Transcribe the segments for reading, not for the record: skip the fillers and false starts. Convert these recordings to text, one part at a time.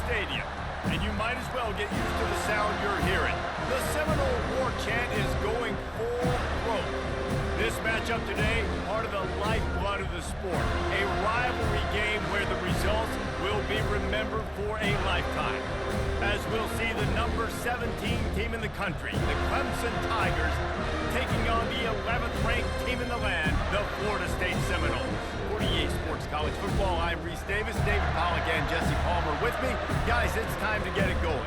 stadium, and you might as well get used to the sound you're hearing. The Seminole War Chant is going full throat. This matchup today, part of the lifeblood of the sport. A rivalry game where the results will be remembered for a lifetime. As we'll see the number 17 team in the country, the Clemson Tigers, taking on the 11th ranked team in the land, the Florida State Seminoles. 48 Sports College Football, I'm Reese Davis, David Pollock and Jesse Palmer with me. Guys, it's time to get it going.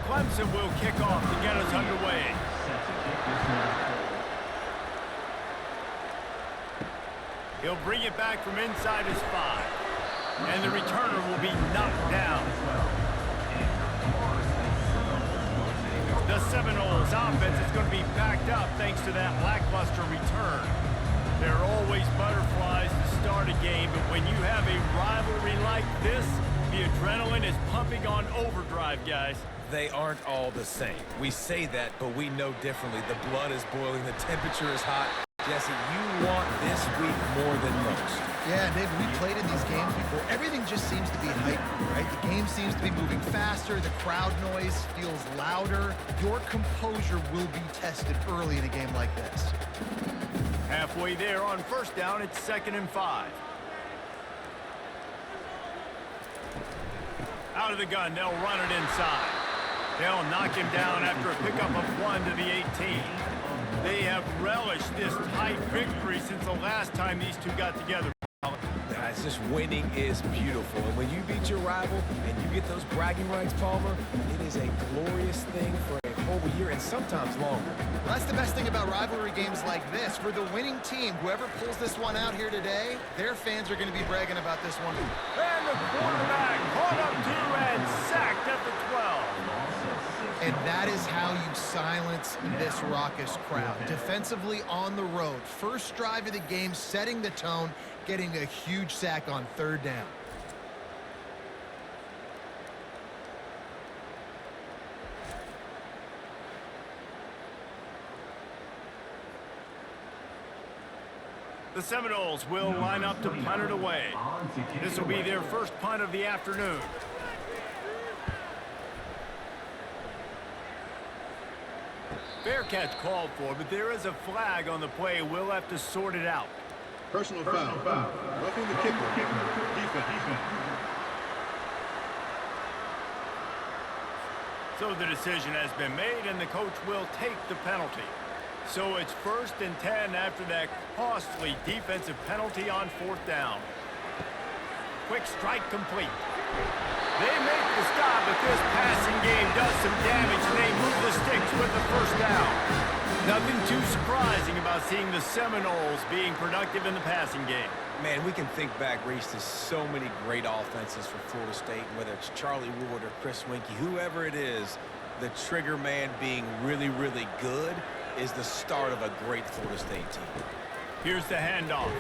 Clemson will kick off to get us underway. He'll bring it back from inside his 5. And the returner will be knocked down. The Seminoles offense is going to be backed up thanks to that lackluster return. There are always butterflies to start a game, but when you have a rivalry like this, the adrenaline is pumping on overdrive, guys. They aren't all the same. We say that, but we know differently. The blood is boiling, the temperature is hot. Jesse, you want this week more than most. Yeah, David, we played in these games before. Everything just seems to be heightened, right? The game seems to be moving faster. The crowd noise feels louder. Your composure will be tested early in a game like this. Halfway there on first down, it's 2nd and 5. Out of the gun, they'll run it inside. They'll knock him down after a pickup of 1 to the 18. They have relished this tight victory since the last time these two got together. Guys, just winning is beautiful. And when you beat your rival and you get those bragging rights, Palmer, it is a glorious thing for a whole year and sometimes longer. Well, that's the best thing about rivalry games like this. For the winning team, whoever pulls this one out here today, their fans are going to be bragging about this one. And the quarterback caught up to and sacked at the 12. And that is how you silence this raucous crowd. Defensively on the road. First drive of the game, setting the tone, getting a huge sack on 3rd down. The Seminoles will line up to punt it away. This will be their first punt of the afternoon. Fair catch called for, but there is a flag on the play. We'll have to sort it out. Personal foul. Roughing the kicker. Defense. So the decision has been made, and the coach will take the penalty. So it's 1st and 10 after that costly defensive penalty on 4th down. Quick strike complete. They make the stop, but this passing game does some damage, and they move the sticks with the 1st down. Nothing too surprising about seeing the Seminoles being productive in the passing game. Man, we can think back, Reese, to so many great offenses for Florida State, whether it's Charlie Ward or Chris Winkie, whoever it is, the trigger man being really, really good is the start of a great Florida State team. Here's the handoff.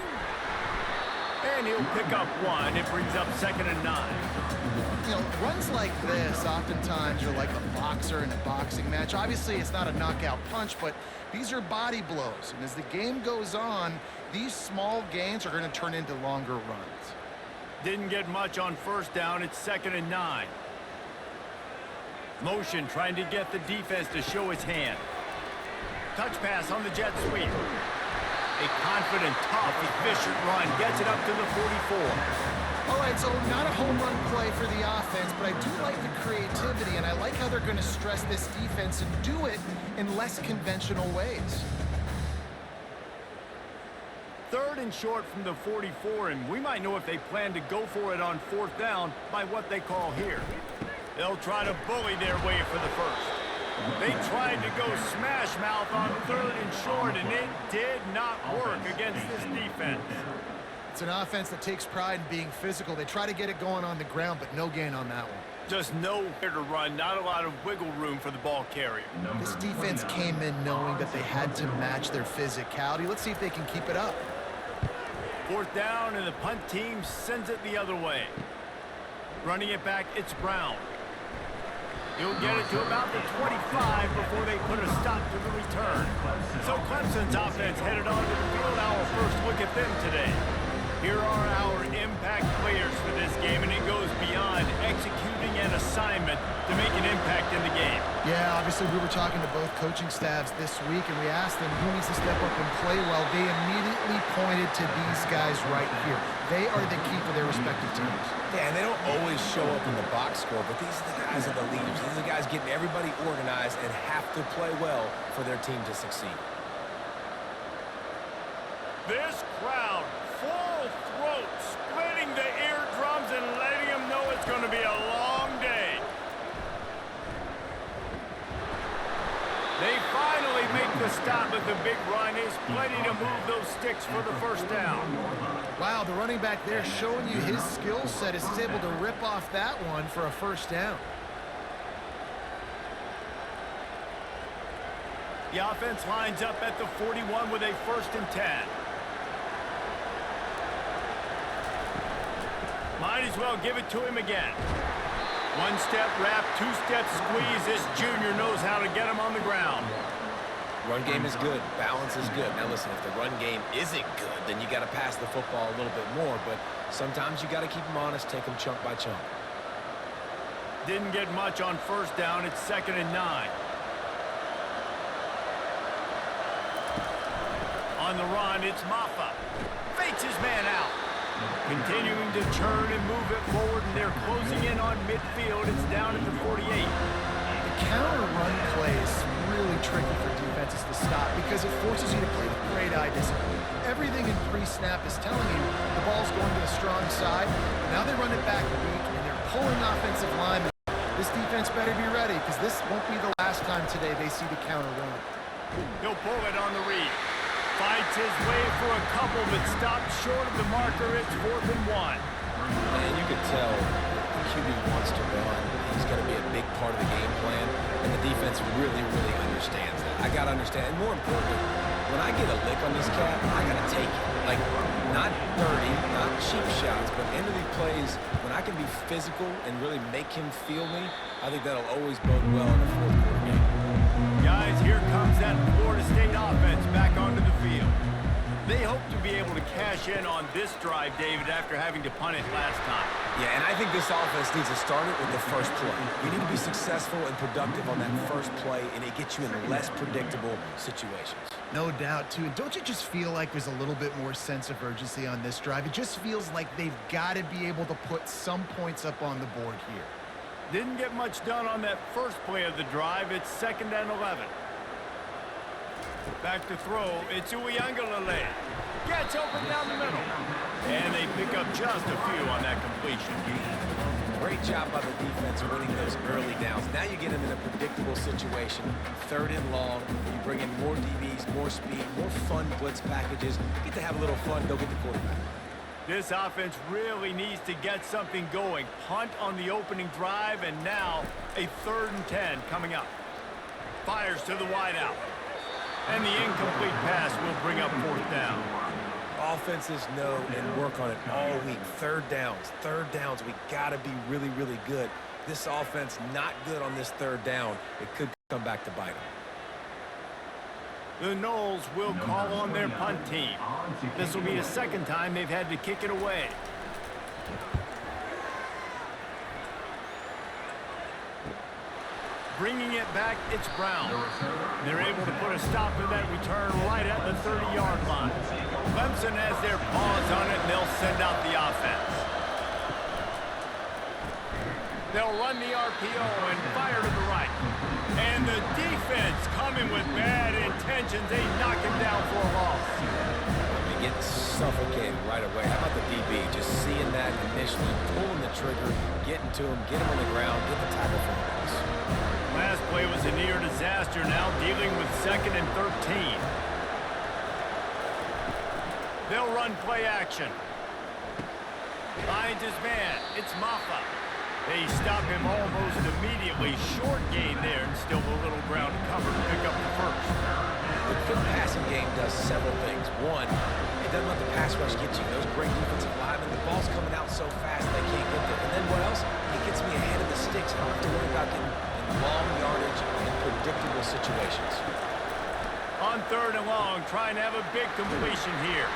And he'll pick up 1. It brings up 2nd and 9. You know, runs like this oftentimes are like a boxer in a boxing match. Obviously, it's not a knockout punch, but these are body blows. And as the game goes on, these small gains are going to turn into longer runs. Didn't get much on 1st down. It's 2nd and 9. Motion trying to get the defense to show its hand. Touch pass on the jet sweep. A confident, tough, efficient run gets it up to the 44. All right, so not a home run play for the offense, but I do like the creativity, and I like how they're going to stress this defense and do it in less conventional ways. 3rd and short from the 44, and we might know if they plan to go for it on 4th down by what they call here. They'll try to bully their way for the 1st. They tried to go smash mouth on 3rd and short, and it did not work against this defense. It's an offense that takes pride in being physical. They try to get it going on the ground, but no gain on that one. Just nowhere to run, not a lot of wiggle room for the ball carrier. This defense came in knowing that they had to match their physicality. Let's see if they can keep it up. 4th down, and the punt team sends it the other way. Running it back, it's Brown. He'll get it to about the 25 before they put a stop to the return. So Clemson's offense headed onto the field. Our first look at them today. Here are our impact players for this game, and it goes beyond executing an assignment to make an impact in the game. Yeah, obviously we were talking to both coaching staffs this week, and we asked them who needs to step up and play well. They immediately pointed to these guys right here. They are the key for their respective teams. Yeah, and they don't always show up in the box score, but these are the guys that are the leaders. These are the guys getting everybody organized and have to play well for their team to succeed. This crowd, full throat, splitting the eardrums and letting them know it's going to be a long day. They finally make the stop, but the big run is plenty to move those sticks for the first down. Wow, the running back there showing you his skill set as he's able to rip off that one for a first down. The offense lines up at the 41 with a 1st and 10. Might as well give it to him again. One-step wrap, two-step squeeze. This junior knows how to get him on the ground. Run game is good. Balance is good. Now listen, if the run game isn't good, then you got to pass the football a little bit more. But sometimes you got to keep them honest, take them chunk by chunk. Didn't get much on 1st down. It's 2nd and 9. On the run, it's Maffa. Fakes his man out. Continuing to turn and move it forward, and they're closing in on midfield. It's down at the 48. The counter run play is really tricky for defenses to stop because it forces you to play with great eye discipline. Everything in pre-snap is telling you the ball's going to the strong side. Now they run it back weak, and they're pulling offensive linemen. This defense better be ready because this won't be the last time today they see the counter run. He'll pull it on the read. Fights his way for a couple, but stopped short of the marker. It's 4th and 1. And you can tell the QB wants to run. He's going to be a big part of the game plan, and the defense really, really understands that. I got to understand, and more importantly, when I get a lick on this cat, I got to take it. Like, not dirty, not cheap shots, but end of the plays, when I can be physical and really make him feel me, I think that'll always bode well in a 4th quarter game. Guys, here comes that Florida State offense back onto the field. They hope to be able to cash in on this drive, David, after having to punt it last time. Yeah, and I think this offense needs to start it with the first play. You need to be successful and productive on that first play, and it gets you in less predictable situations. No doubt, too. And don't you just feel like there's a little bit more sense of urgency on this drive? It just feels like they've got to be able to put some points up on the board here. Didn't get much done on that first play of the drive. It's 2nd and 11. Back to throw. It's Uiagalelei. Gets open down the middle. And they pick up just a few on that completion. Great job by the defense winning those early downs. Now you get them in a predictable situation. 3rd and long. You bring in more DBs, more speed, more fun blitz packages. You get to have a little fun. Go get the quarterback. This offense really needs to get something going. Punt on the opening drive, and now a 3rd and 10 coming up. Fires to the wideout. And the incomplete pass will bring up 4th down. Offenses know and work on it all week. 3rd downs. We got to be really, really good. This offense not good on this 3rd down. It could come back to bite them. The Noles will call on their punt team. This will be the 2nd time they've had to kick it away. Bringing it back, it's Brown. They're able to put a stop to that return right at the 30-yard line. Clemson has their paws on it, and they'll send out the offense. They'll run the RPO and fire to the right. And the defense coming with bad intentions. They knock him down for a loss. They get suffocated right away. How about the DB? Just seeing that initially, pulling the trigger, getting to him, get him on the ground, get the tackle for the loss. Last play was a near disaster. Now dealing with 2nd and 13. They'll run play action. Finds his man. It's Maffa. They stop him almost immediately. Short gain there, and still a little ground to cover to pick up the 1st. The quick passing game does several things. One, it doesn't let the pass rush get you. Those great defensive linemen, the ball's coming out so fast they can't get there. And then what else? It gets me ahead of the sticks. I don't have to worry about getting long yardage in predictable situations. On 3rd and long, trying to have a big completion here.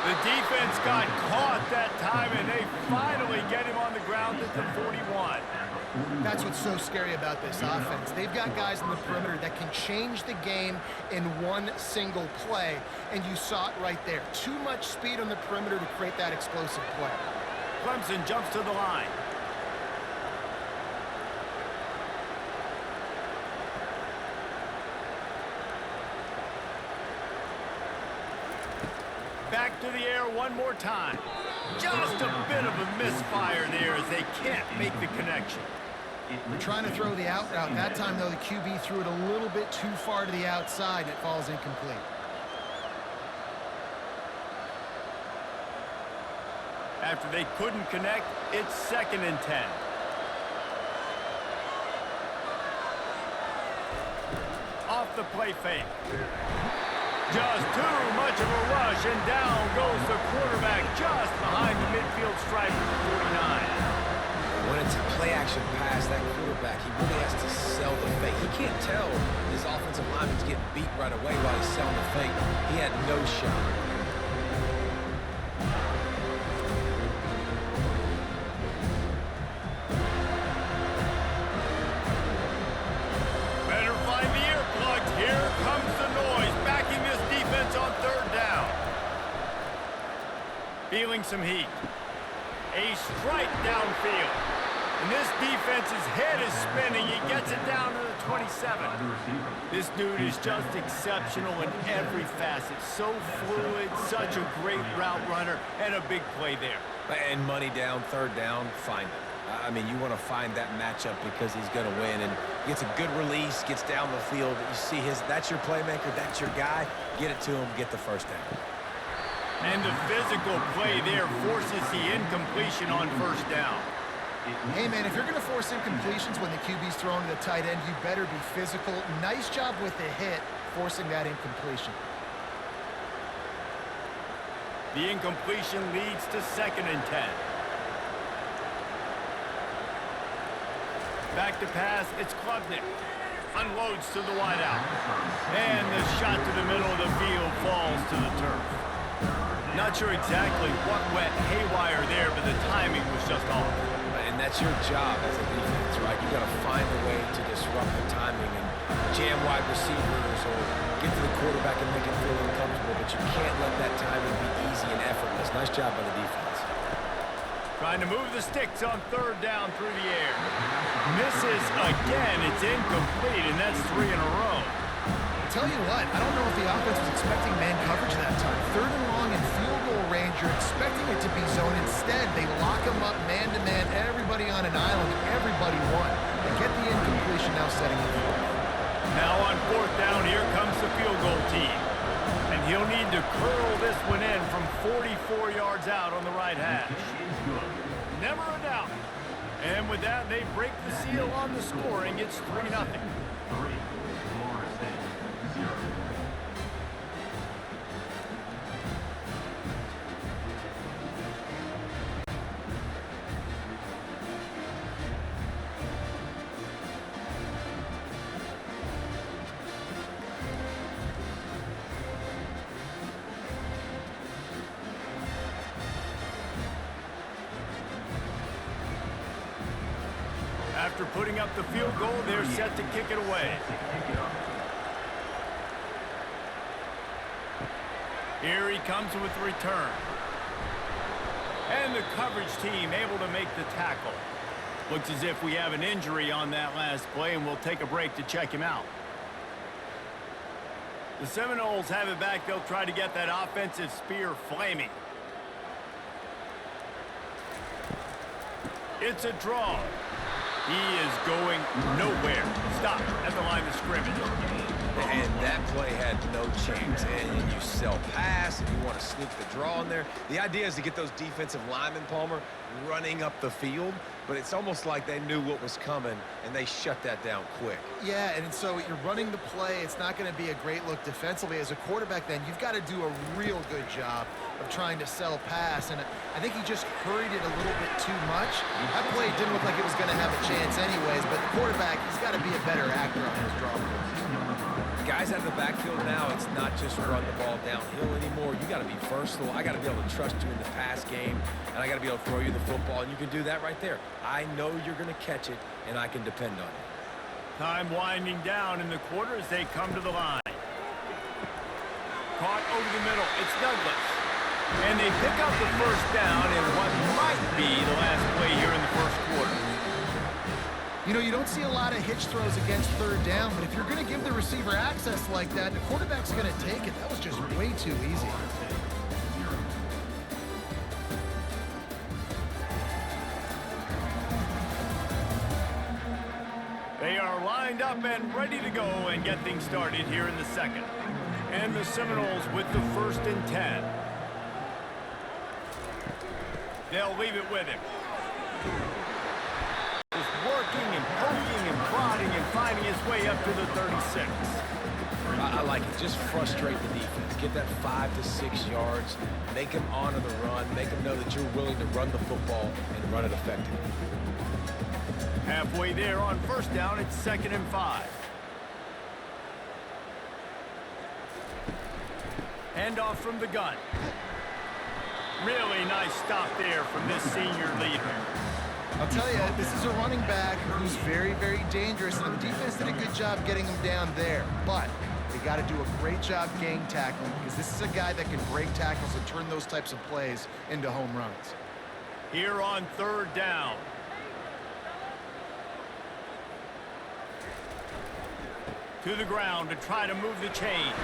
The defense got caught that time, and they finally get him on the ground at the 41. That's what's so scary about this offense. They've got guys in the perimeter that can change the game in one single play, and you saw it right there. Too much speed on the perimeter to create that explosive play. Clemson jumps to the line. Back to the air one more time. Just a bit of a misfire there as they can't make the connection. They're trying to throw the out route. That time, though, the QB threw it a little bit too far to the outside, and it falls incomplete. After they couldn't connect, it's 2nd and 10. Off the play fake. Just too much of a rush, and down goes the quarterback just behind the midfield stripe at the 49. When it's a play-action pass, that quarterback, he really has to sell the fake. He can't tell his offensive lineman's getting beat right away while he's selling the fake. He had no shot. Better find the earplugs. Here comes the noise, backing this defense on 3rd down. Feeling some heat. A strike downfield. And this defense's head is spinning. He gets it down to the 27. This dude is just exceptional in every facet. So fluid, such a great route runner, and a big play there. And money down, 3rd down, find it. I mean, you want to find that matchup because he's going to win. And gets a good release, gets down the field. You see that's your playmaker, that's your guy. Get it to him, get the 1st down. And the physical play there forces the incompletion on 1st down. Hey, man, if you're going to force incompletions when the QB's throwing to the tight end, you better be physical. Nice job with the hit, forcing that incompletion. The incompletion leads to 2nd and 10. Back to pass, it's Klubnik. Unloads to the wideout. And the shot to the middle of the field falls to the turf. Not sure exactly what went haywire there, but the timing was just off. And that's your job as a defense, right? You got to find a way to disrupt the timing and jam wide receivers or get to the quarterback and make him feel uncomfortable, but you can't let that timing be easy and effortless. Nice job by the defense. Trying to move the sticks on 3rd down through the air. Misses again. It's incomplete, and that's 3 in a row. Tell you what, I don't know if the offense was expecting man coverage that time. 3rd and long in field goal range, you're expecting it to be zone. Instead, they lock them up man-to-man, everybody on an island, everybody won. They get the incompletion, now setting it forward. Now on 4th down, here comes the field goal team. And he'll need to curl this one in from 44 yards out on the right hash. Never a doubt. And with that, they break the seal on the scoring. It's 3-0. After putting up the field goal, they're set to kick it away. Here he comes with the return. And the coverage team able to make the tackle. Looks as if we have an injury on that last play, and we'll take a break to check him out. The Seminoles have it back. They'll try to get that offensive spear flaming. It's a draw. He is going nowhere. Stop at the line of scrimmage. And that play had no chance. And you sell pass, and you want to sneak the draw in there. The idea is to get those defensive linemen, Palmer, running up the field. But it's almost like they knew what was coming, and they shut that down quick. Yeah, and so you're running the play. It's not going to be a great look defensively. As a quarterback, then, you've got to do a real good job of trying to sell pass. And I think he just hurried it a little bit too much. That play didn't look like it was going to have a chance anyways, but the quarterback, he's got to be a better actor on his draw plays. Guys out of the backfield now, it's not just run the ball downhill anymore. You got to be versatile. I got to be able to trust you in the pass game, and I got to be able to throw you the football, and you can do that right there. I know you're going to catch it, and I can depend on it. Time winding down in the quarter as they come to the line. Caught over the middle. It's Douglas. And they pick up the first down in what might be the last play here in the first quarter. You know, you don't see a lot of hitch throws against third down, but if you're going to give the receiver access like that, the quarterback's going to take it. That was just way too easy. They are lined up and ready to go and get things started here in the second. And the Seminoles with the 1st and 10. They'll leave it with him. Just working and poking and prodding and finding his way up to the 36. I like it. Just frustrate the defense. Get that 5 to 6 yards. Make them honor the run. Make them know that you're willing to run the football and run it effectively. Halfway there on first down, it's 2nd and 5. Handoff from the gun. Really nice stop there from this senior leader. I'll tell you, this is a running back who's very, very dangerous, and the defense did a good job getting him down there. But they got to do a great job gang tackling, because this is a guy that can break tackles and turn those types of plays into home runs. Here on 3rd down. To the ground to try to move the chains.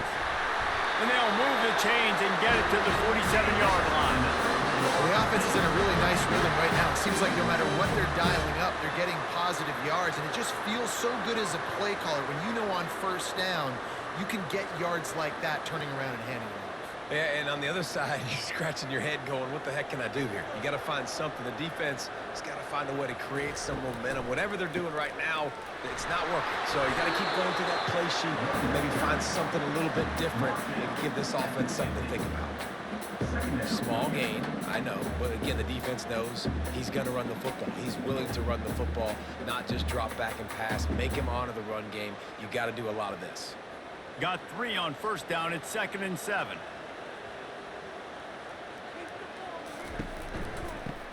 And they'll move the chains and get it to the 47-yard line. Well, the offense is in a really nice rhythm right now. It seems like no matter what they're dialing up, they're getting positive yards, and it just feels so good as a play caller when you know on first down you can get yards like that turning around and handing it off. Yeah, and on the other side, you're scratching your head going, what the heck can I do here? You got to find something. The defense has got to find a way to create some momentum. Whatever they're doing right now, it's not working. So you got to keep going through that play sheet and maybe find something a little bit different and give this offense something to think about. Small gain, I know, but again, the defense knows he's going to run the football. He's willing to run the football, not just drop back and pass, make him honor the run game. You got to do a lot of this. Got 3 on first down. It's 2nd and 7.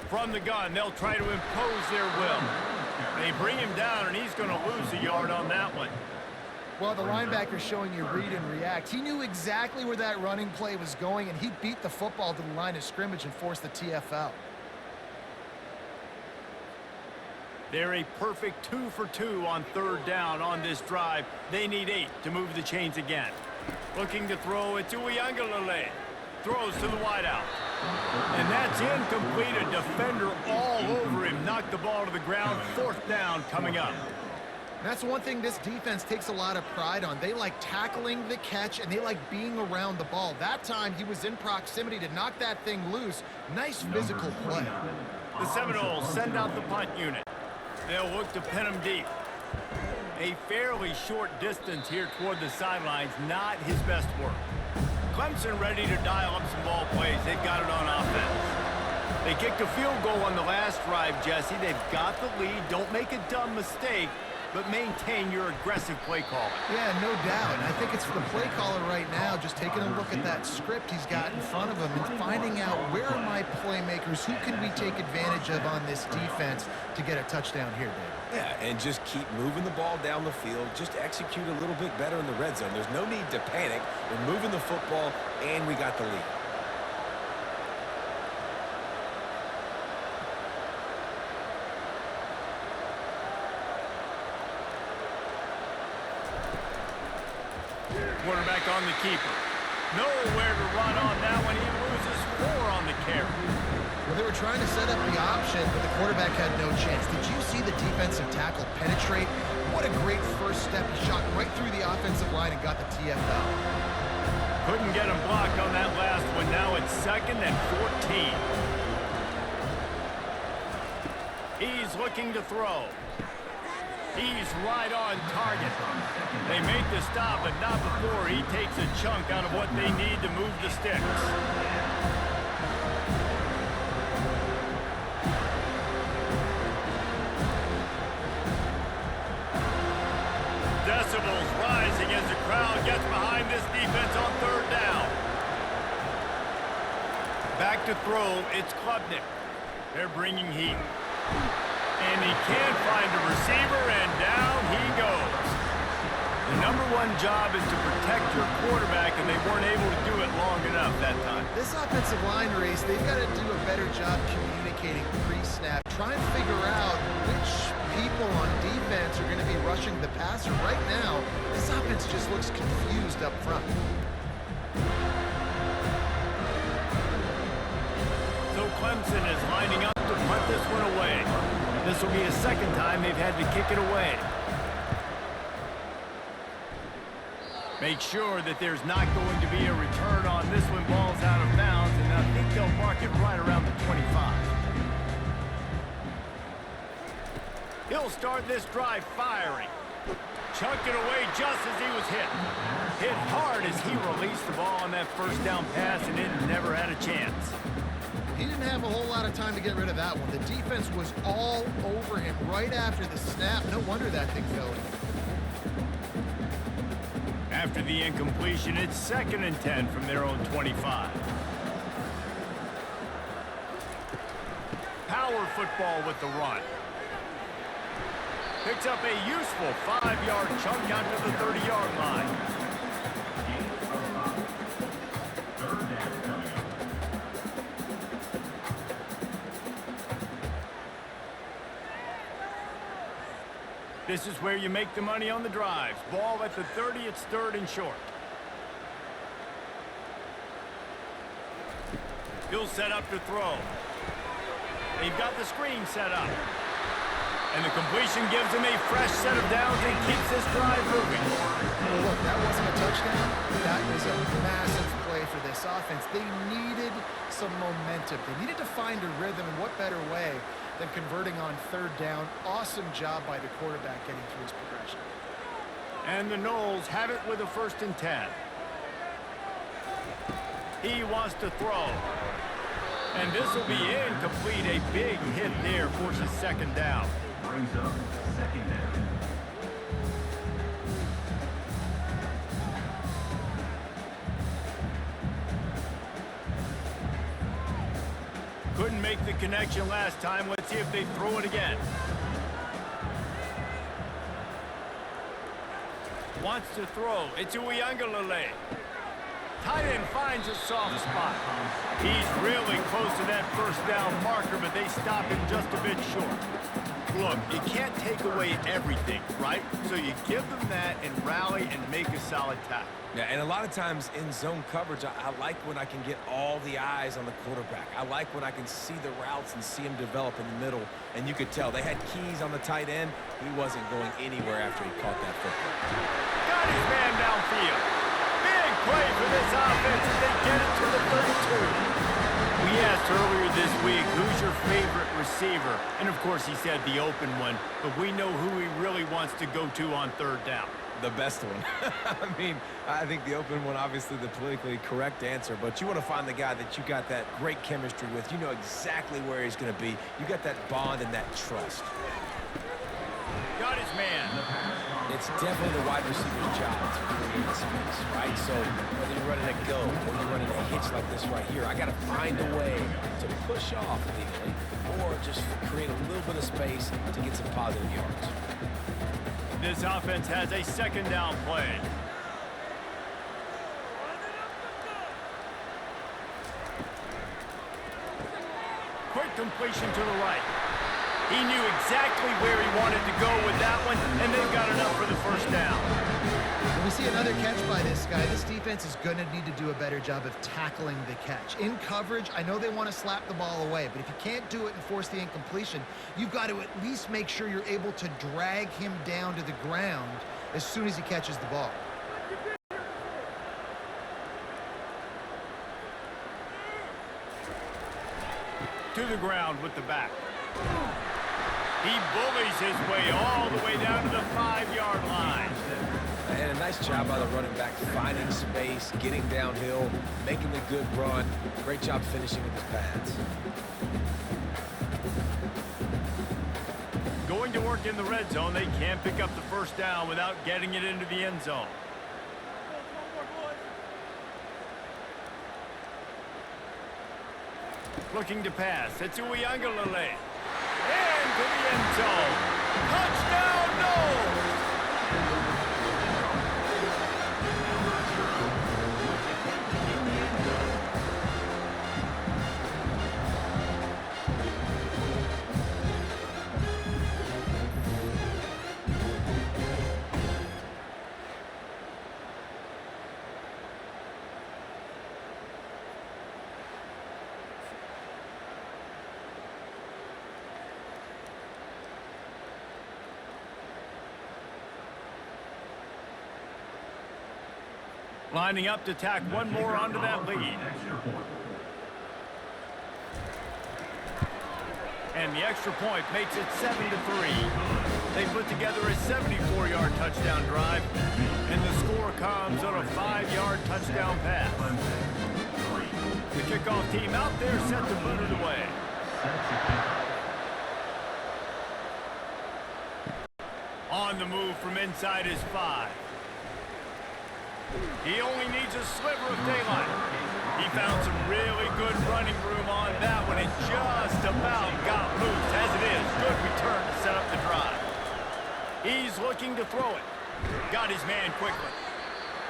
From the gun, they'll try to impose their will. They bring him down, and he's going to lose a yard on that one. Well, the linebacker's showing you read and react. He knew exactly where that running play was going, and he beat the football to the line of scrimmage and forced the TFL. They're a perfect 2 for 2 on 3rd down on this drive. They need 8 to move the chains again. Looking to throw it to Uyangalele. Throws to the wideout. And that's incomplete. A defender all over him. Knocked the ball to the ground. 4th down coming up. That's one thing this defense takes a lot of pride on. They like tackling the catch, and they like being around the ball. That time, he was in proximity to knock that thing loose. Nice physical play. The Seminoles send out the punt unit. They'll look to pin him deep. A fairly short distance here toward the sidelines. Not his best work. Clemson ready to dial up some ball plays. They've got it on offense. They kicked a field goal on the last drive, Jesse. They've got the lead. Don't make a dumb mistake, but maintain your aggressive play call. Yeah, no doubt. And I think it's for the play caller right now, just taking a look at that script he's got in front of him and finding out where are my playmakers, who can we take advantage of on this defense to get a touchdown here, Dave. Yeah, and just keep moving the ball down the field. Just execute a little bit better in the red zone. There's no need to panic. We're moving the football, and we got the lead. Quarterback on the keeper. Nowhere to run on that one. He loses 4 on the carry. Well, they were trying to set up the option, but the quarterback had no chance. Did you see the defensive tackle penetrate? What a great first step. He shot shot right through the offensive line and got the TFL. Couldn't get him blocked on that last one. Now it's 2nd and 14. He's looking to throw. He's right on target. They make the stop, but not before he takes a chunk out of what they need to move the sticks. Decibels rising as the crowd gets behind this defense on 3rd down. Back to throw, it's Klubnik. They're bringing heat. And he can't find a receiver, and down he goes. The #1 job is to protect your quarterback, and they weren't able to do it long enough that time. This offensive line race, they've got to do a better job communicating pre-snap. Try and figure out which people on defense are going to be rushing the passer. Right now, this offense just looks confused up front. So Clemson is lining up to punt this one away. This will be a 2nd time they've had to kick it away. Make sure that there's not going to be a return on this when ball's out of bounds, and I think they'll mark it right around the 25. He'll start this drive firing. Chucked it away just as he was hit. Hit hard as he released the ball on that 1st down pass, and it never had a chance. He didn't have a whole lot of time to get rid of that one. The defense was all over him right after the snap. No wonder that thing fell in. After the incompletion, it's 2nd and 10 from their own 25. Power football with the run. Picks up a useful 5-yard chunk out to the 30-yard line. This is where you make the money on the drives. Ball at the 30, it's 3rd and short. He'll set up to throw. They've got the screen set up. And the completion gives him a fresh set of downs and keeps this drive moving. Well, look, that wasn't a touchdown. That was a massive play for this offense. They needed some momentum. They needed to find a rhythm, and what better way than converting on 3rd down. Awesome job by the quarterback getting through his progression. And the Noles have it with a 1st and 10. He wants to throw. And this will be incomplete. A big hit there forces 2nd down. Brings up 2nd down. Couldn't make the connection last time. Let's see if they throw it again. Wants to throw. It's Uiagalelei. Tight end finds a soft spot. He's really close to that 1st down marker, but they stop him just a bit short. Look, you can't take away everything, right? So you give them that and rally and make a solid tackle. Yeah, and a lot of times in zone coverage, I like when I can get all the eyes on the quarterback. I like when I can see the routes and see him develop in the middle. And you could tell they had keys on the tight end. He wasn't going anywhere after he caught that football. Got his man downfield. Big play for this offense as they get it to the 32. We asked earlier this week, who's your favorite receiver? And, of course, he said the open one. But we know who he really wants to go to on 3rd down. The best one. I mean, I think the open one, obviously the politically correct answer, but you want to find the guy that you got that great chemistry with. You know exactly where he's going to be. You got that bond and that trust. Got his man. It's definitely the wide receiver's job to create space, right? So whether you're running a go or you're running a hitch like this right here, I got to find a way to push off legally or just create a little bit of space to get some positive yards. This offense has a 2nd down play. Quick completion to the right. He knew exactly where he wanted to go with that one, and they've got enough for the 1st down. When we see another catch by this guy, this defense is going to need to do a better job of tackling the catch. In coverage, I know they want to slap the ball away, but if you can't do it and force the incompletion, you've got to at least make sure you're able to drag him down to the ground as soon as he catches the ball. To the ground with the back. He bullies his way all the way down to the 5-yard line. And a nice job by the running back, finding space, getting downhill, making a good run. Great job finishing with his pads. Going to work in the red zone, they can't pick up the first down without getting it into the end zone. Looking to pass. It's Uiagalelei. And to the end zone. Touchdown, Noles! Lining up to tack one more onto that lead. And the extra point makes it 7-3. They put together a 74-yard touchdown drive, and the score comes on a 5-yard touchdown pass. The kickoff team out there set to boot it away. On the move from inside his 5. He only needs a sliver of daylight. He found some really good running room on that one and just about got loose. As it is, good return to set up the drive. He's looking to throw it. Got his man quickly.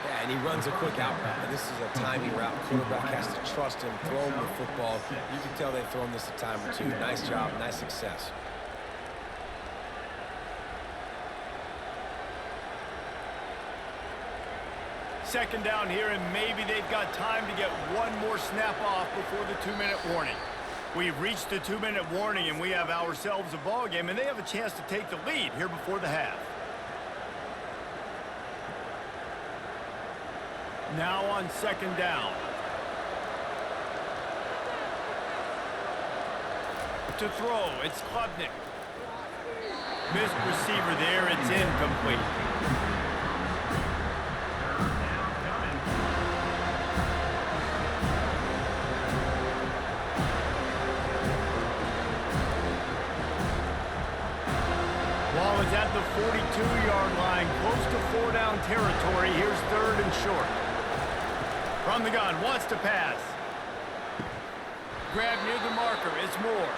Yeah, and he runs a quick out route. This is a timing route. Quarterback has to trust him, throw him the football. You can tell they've thrown this a time or two. Nice job, nice success. Second down here, and maybe they've got time to get one more snap off before the 2-minute warning. We've reached the 2-minute warning, and we have ourselves a ball game, and they have a chance to take the lead here before the half. Now on second down. To throw, it's Klubnik. Missed receiver there, it's incomplete. Ball is at the 42-yard line, close to 4-down territory. Here's third and short. From the gun, wants to pass. Grab near the marker, it's Moore.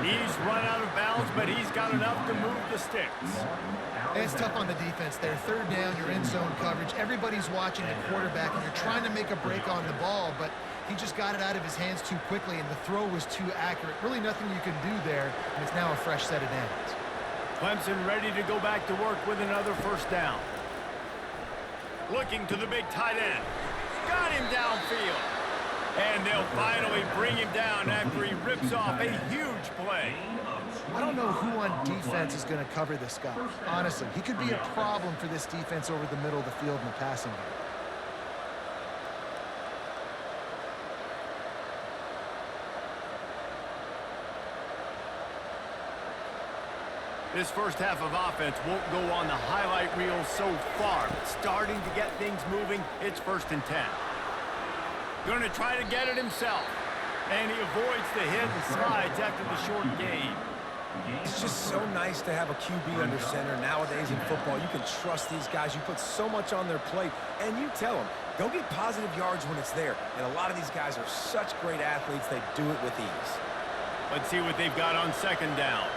He's run out of bounds, but he's got enough to move the sticks. It's tough on the defense there. Third down, you're in zone coverage. Everybody's watching the quarterback, and you're trying to make a break on the ball, but he just got it out of his hands too quickly, and the throw was too accurate. Really nothing you can do there, and it's now a fresh set of downs. Clemson ready to go back to work with another first down. Looking to the big tight end. Got him downfield. And they'll finally bring him down after he rips off a huge play. I don't know who on defense is going to cover this guy. Honestly, he could be a problem for this defense over the middle of the field in the passing game. This first half of offense won't go on the highlight reel so far, but starting to get things moving, it's 1st and 10. Going to try to get it himself, and he avoids the hit and slides after the short gain. It's just so nice to have a QB under center. Nowadays in football, you can trust these guys. You put so much on their plate, and you tell them, go get positive yards when it's there. And a lot of these guys are such great athletes, they do it with ease. Let's see what they've got on second down.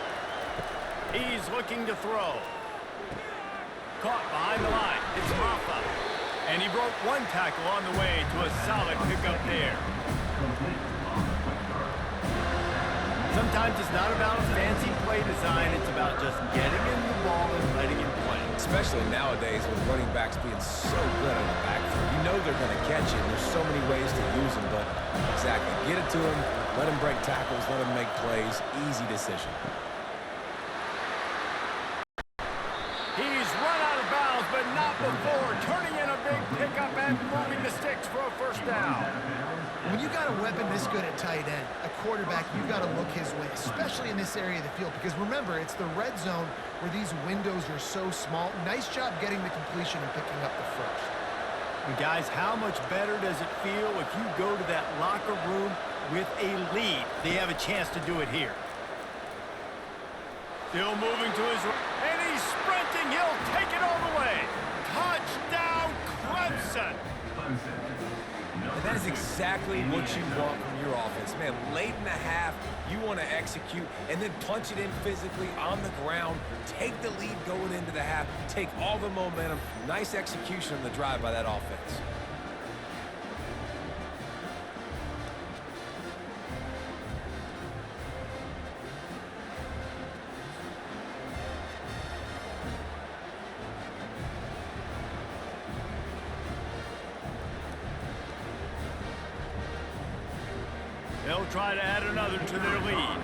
He's looking to throw. Caught behind the line. It's Hoffa. And he broke one tackle on the way to a solid pickup there. Sometimes it's not about a fancy play design. It's about just getting him the ball and letting him play. Especially nowadays with running backs being so good on the backfield. You know they're going to catch it. There's so many ways to use them, but exactly. Get it to him. Let him break tackles. Let him make plays. Easy decision. He's run out of bounds, but And moving the sticks for a first down. When you got a weapon this good at tight end, a quarterback, you've got to look his way, especially in this area of the field. Because remember, it's the red zone where these windows are so small. Nice job getting the completion and picking up the first. And guys, how much better does it feel if you go to that locker room with a lead? They have a chance to do it here. Still moving to his right, and he's sprinting. He'll take it all the way. Touchdown, Clemson. And that is exactly what you want from your offense. Man, late in the half, you want to execute and then punch it in physically on the ground, take the lead going into the half, take all the momentum. Nice execution on the drive by that offense. They'll try to add another to their lead.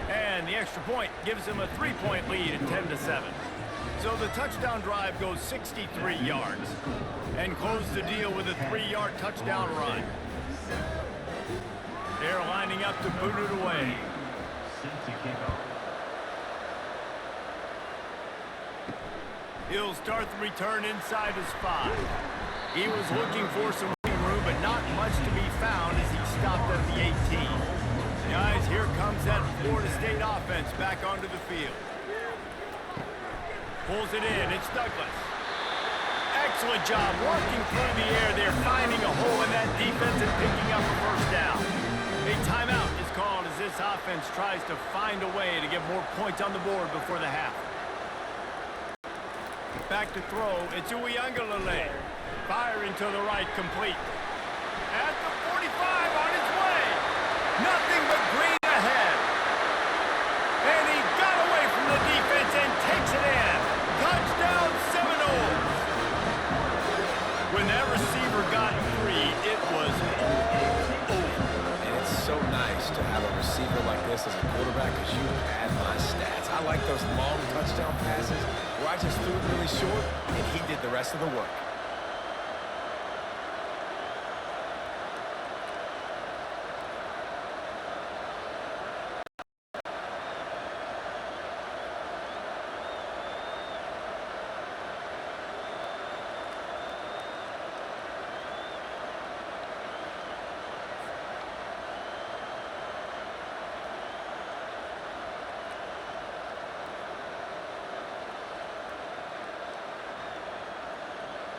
And the extra point gives them a 3-point lead at 10-7. So the touchdown drive goes 63 yards. And close the deal with a 3-yard touchdown run. They're lining up to boot it away. He'll start the return inside his 5. He was looking for some room, but not much to be found as he stopped at the 18. Guys, here comes that Florida State offense back onto the field. Pulls it in. It's Douglas. Excellent job working through the air there, finding a hole in that defense and picking up a first down. A timeout is called as this offense tries to find a way to get more points on the board before the half. Back to throw. It's Uiagalelei. Firing to the right, complete. At the 45, on his way. Nothing but green ahead. And he got away from the defense and takes it in. Touchdown, Seminoles. When that receiver got free, it was over. And it's so nice to have a receiver like this as a quarterback because you had my stats. I like those long touchdown passes where I just threw it really short and he did the rest of the work.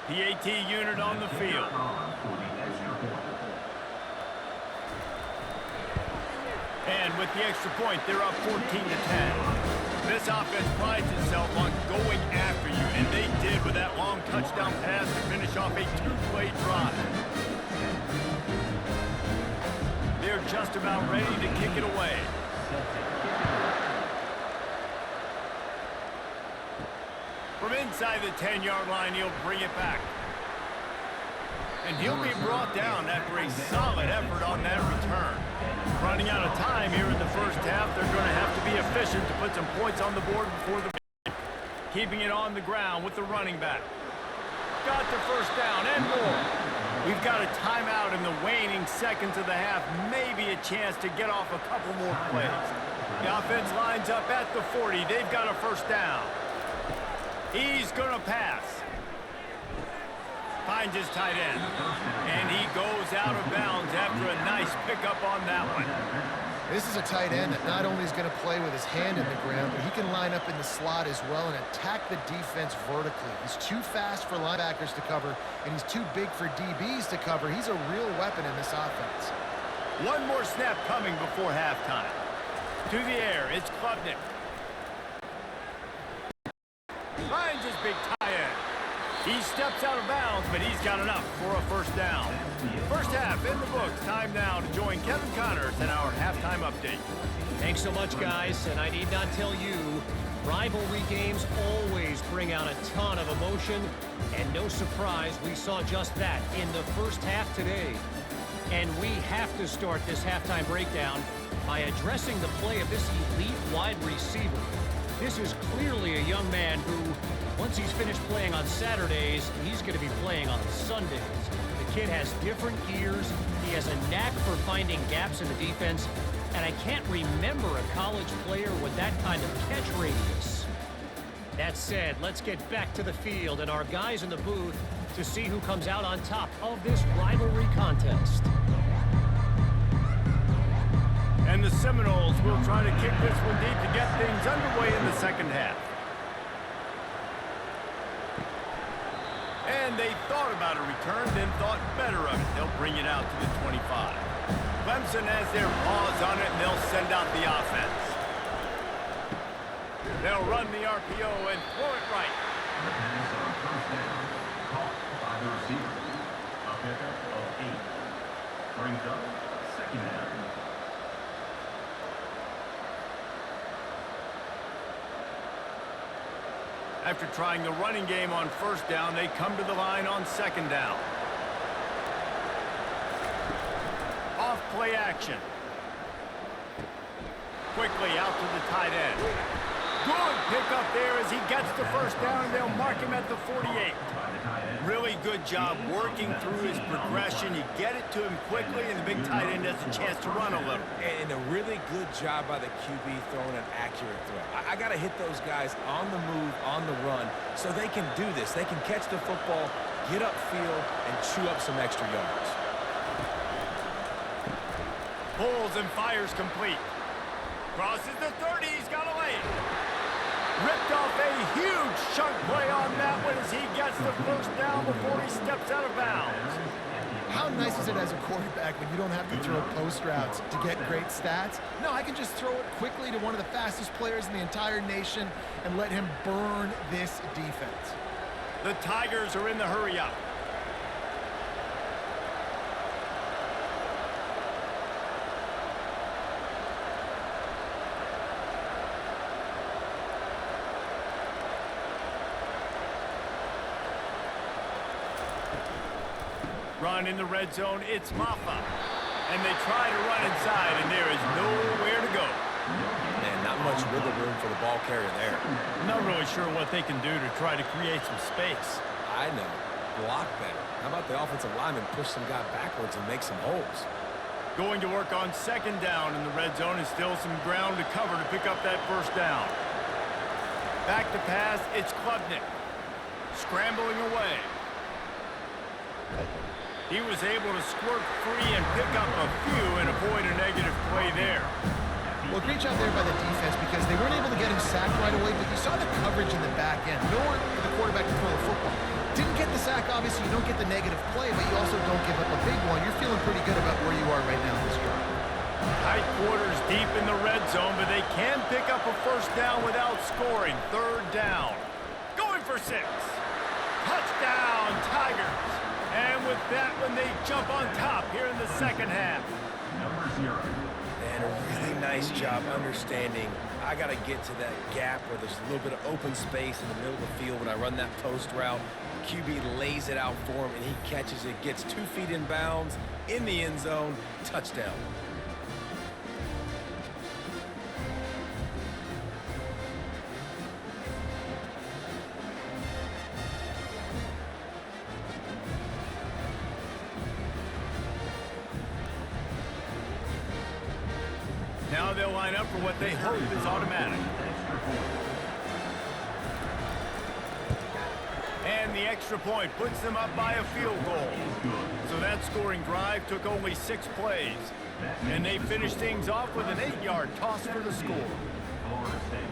PAT unit on the field. And with the extra point, they're up 14-10. This offense prides itself on going after you, and they did with that long touchdown pass to finish off a 2-play drive. They're just about ready to kick it away. From inside the 10-yard line, he'll bring it back. And he'll be brought down after a solid effort on that return. Running out of time here in the first half, they're going to have to be efficient to put some points on the board before the break. Keeping it on the ground with the running back. Got the first down and more. We've got a timeout in the waning seconds of the half. Maybe a chance to get off a couple more plays. The offense lines up at the 40. They've got a first down. He's going to pass. Finds his tight end. And he goes out of bounds after a nice pickup on that one. This is a tight end that not only is going to play with his hand in the ground, but he can line up in the slot as well and attack the defense vertically. He's too fast for linebackers to cover, and he's too big for DBs to cover. He's a real weapon in this offense. One more snap coming before halftime. To the air, it's Klubnik. Finds his big tight end. He steps out of bounds, but he's got enough for a first down. First half in the books. Time now to join Kevin Connors in our halftime update. Thanks so much, guys. And I need not tell you, rivalry games always bring out a ton of emotion. And no surprise, we saw just that in the first half today. And we have to start this halftime breakdown by addressing the play of this elite wide receiver. This is clearly a young man who, once he's finished playing on Saturdays, he's going to be playing on Sundays. The kid has different gears. He has a knack for finding gaps in the defense, and I can't remember a college player with that kind of catch radius. That said, let's get back to the field and our guys in the booth to see who comes out on top of this rivalry contest. And the Seminoles will try to kick this one deep to get things underway in the second half. And they thought about a return, then thought better of it. They'll bring it out to the 25. Clemson has their paws on it, and they'll send out the offense. They'll run the RPO and throw it right. The pass on first down, caught by the receiver. A pickup of 8. Brings up second down. After trying the running game on first down, they come to the line on second down. Off play action. Quickly out to the tight end. Good pickup there as he gets the first down, and they'll mark him at the 48. Really good job working through his progression. You get it to him quickly, and the big tight end has a chance to run a little. And a really good job by the QB throwing an accurate throw. I got to hit those guys on the move, on the run, so they can do this. They can catch the football, get upfield, and chew up some extra yards. Pulls and fires complete. Crosses the 30. He's got a lane. Ripped off a huge chunk play on that one as he gets the first down before he steps out of bounds. How nice is it as a quarterback when you don't have to throw post routes to get great stats? No, I can just throw it quickly to one of the fastest players in the entire nation and let him burn this defense. The Tigers are in the hurry-up. Run in the red zone, it's Maffa. And they try to run inside, and there is nowhere to go. Man, not much wiggle room for the ball carrier there. I'm not really sure what they can do to try to create some space. I know. Block better. How about the offensive lineman push some guy backwards and make some holes? Going to work on second down in the red zone, and still some ground to cover to pick up that first down. Back to pass, it's Klubnik. Scrambling away. He was able to squirt free and pick up a few and avoid a negative play there. Well, great job there by the defense because they weren't able to get him sacked right away, but you saw the coverage in the back end. Nowhere for the quarterback to throw the football. Didn't get the sack, obviously. You don't get the negative play, but you also don't give up a big one. You're feeling pretty good about where you are right now in this drive. Tight quarters deep in the red zone, but they can pick up a first down without scoring. Third down. Going for 6. Touchdown, Tigers. And with that one, they jump on top here in the second half. Number 0. And a really nice job understanding I got to get to that gap where there's a little bit of open space in the middle of the field when I run that post route. QB lays it out for him, and he catches it, gets 2 feet in bounds, in the end zone, touchdown. Now they'll line up for what they hope is automatic. And the extra point puts them up by a field goal. So that scoring drive took only 6 plays. And they finished things off with an 8-yard toss for the score. Florida State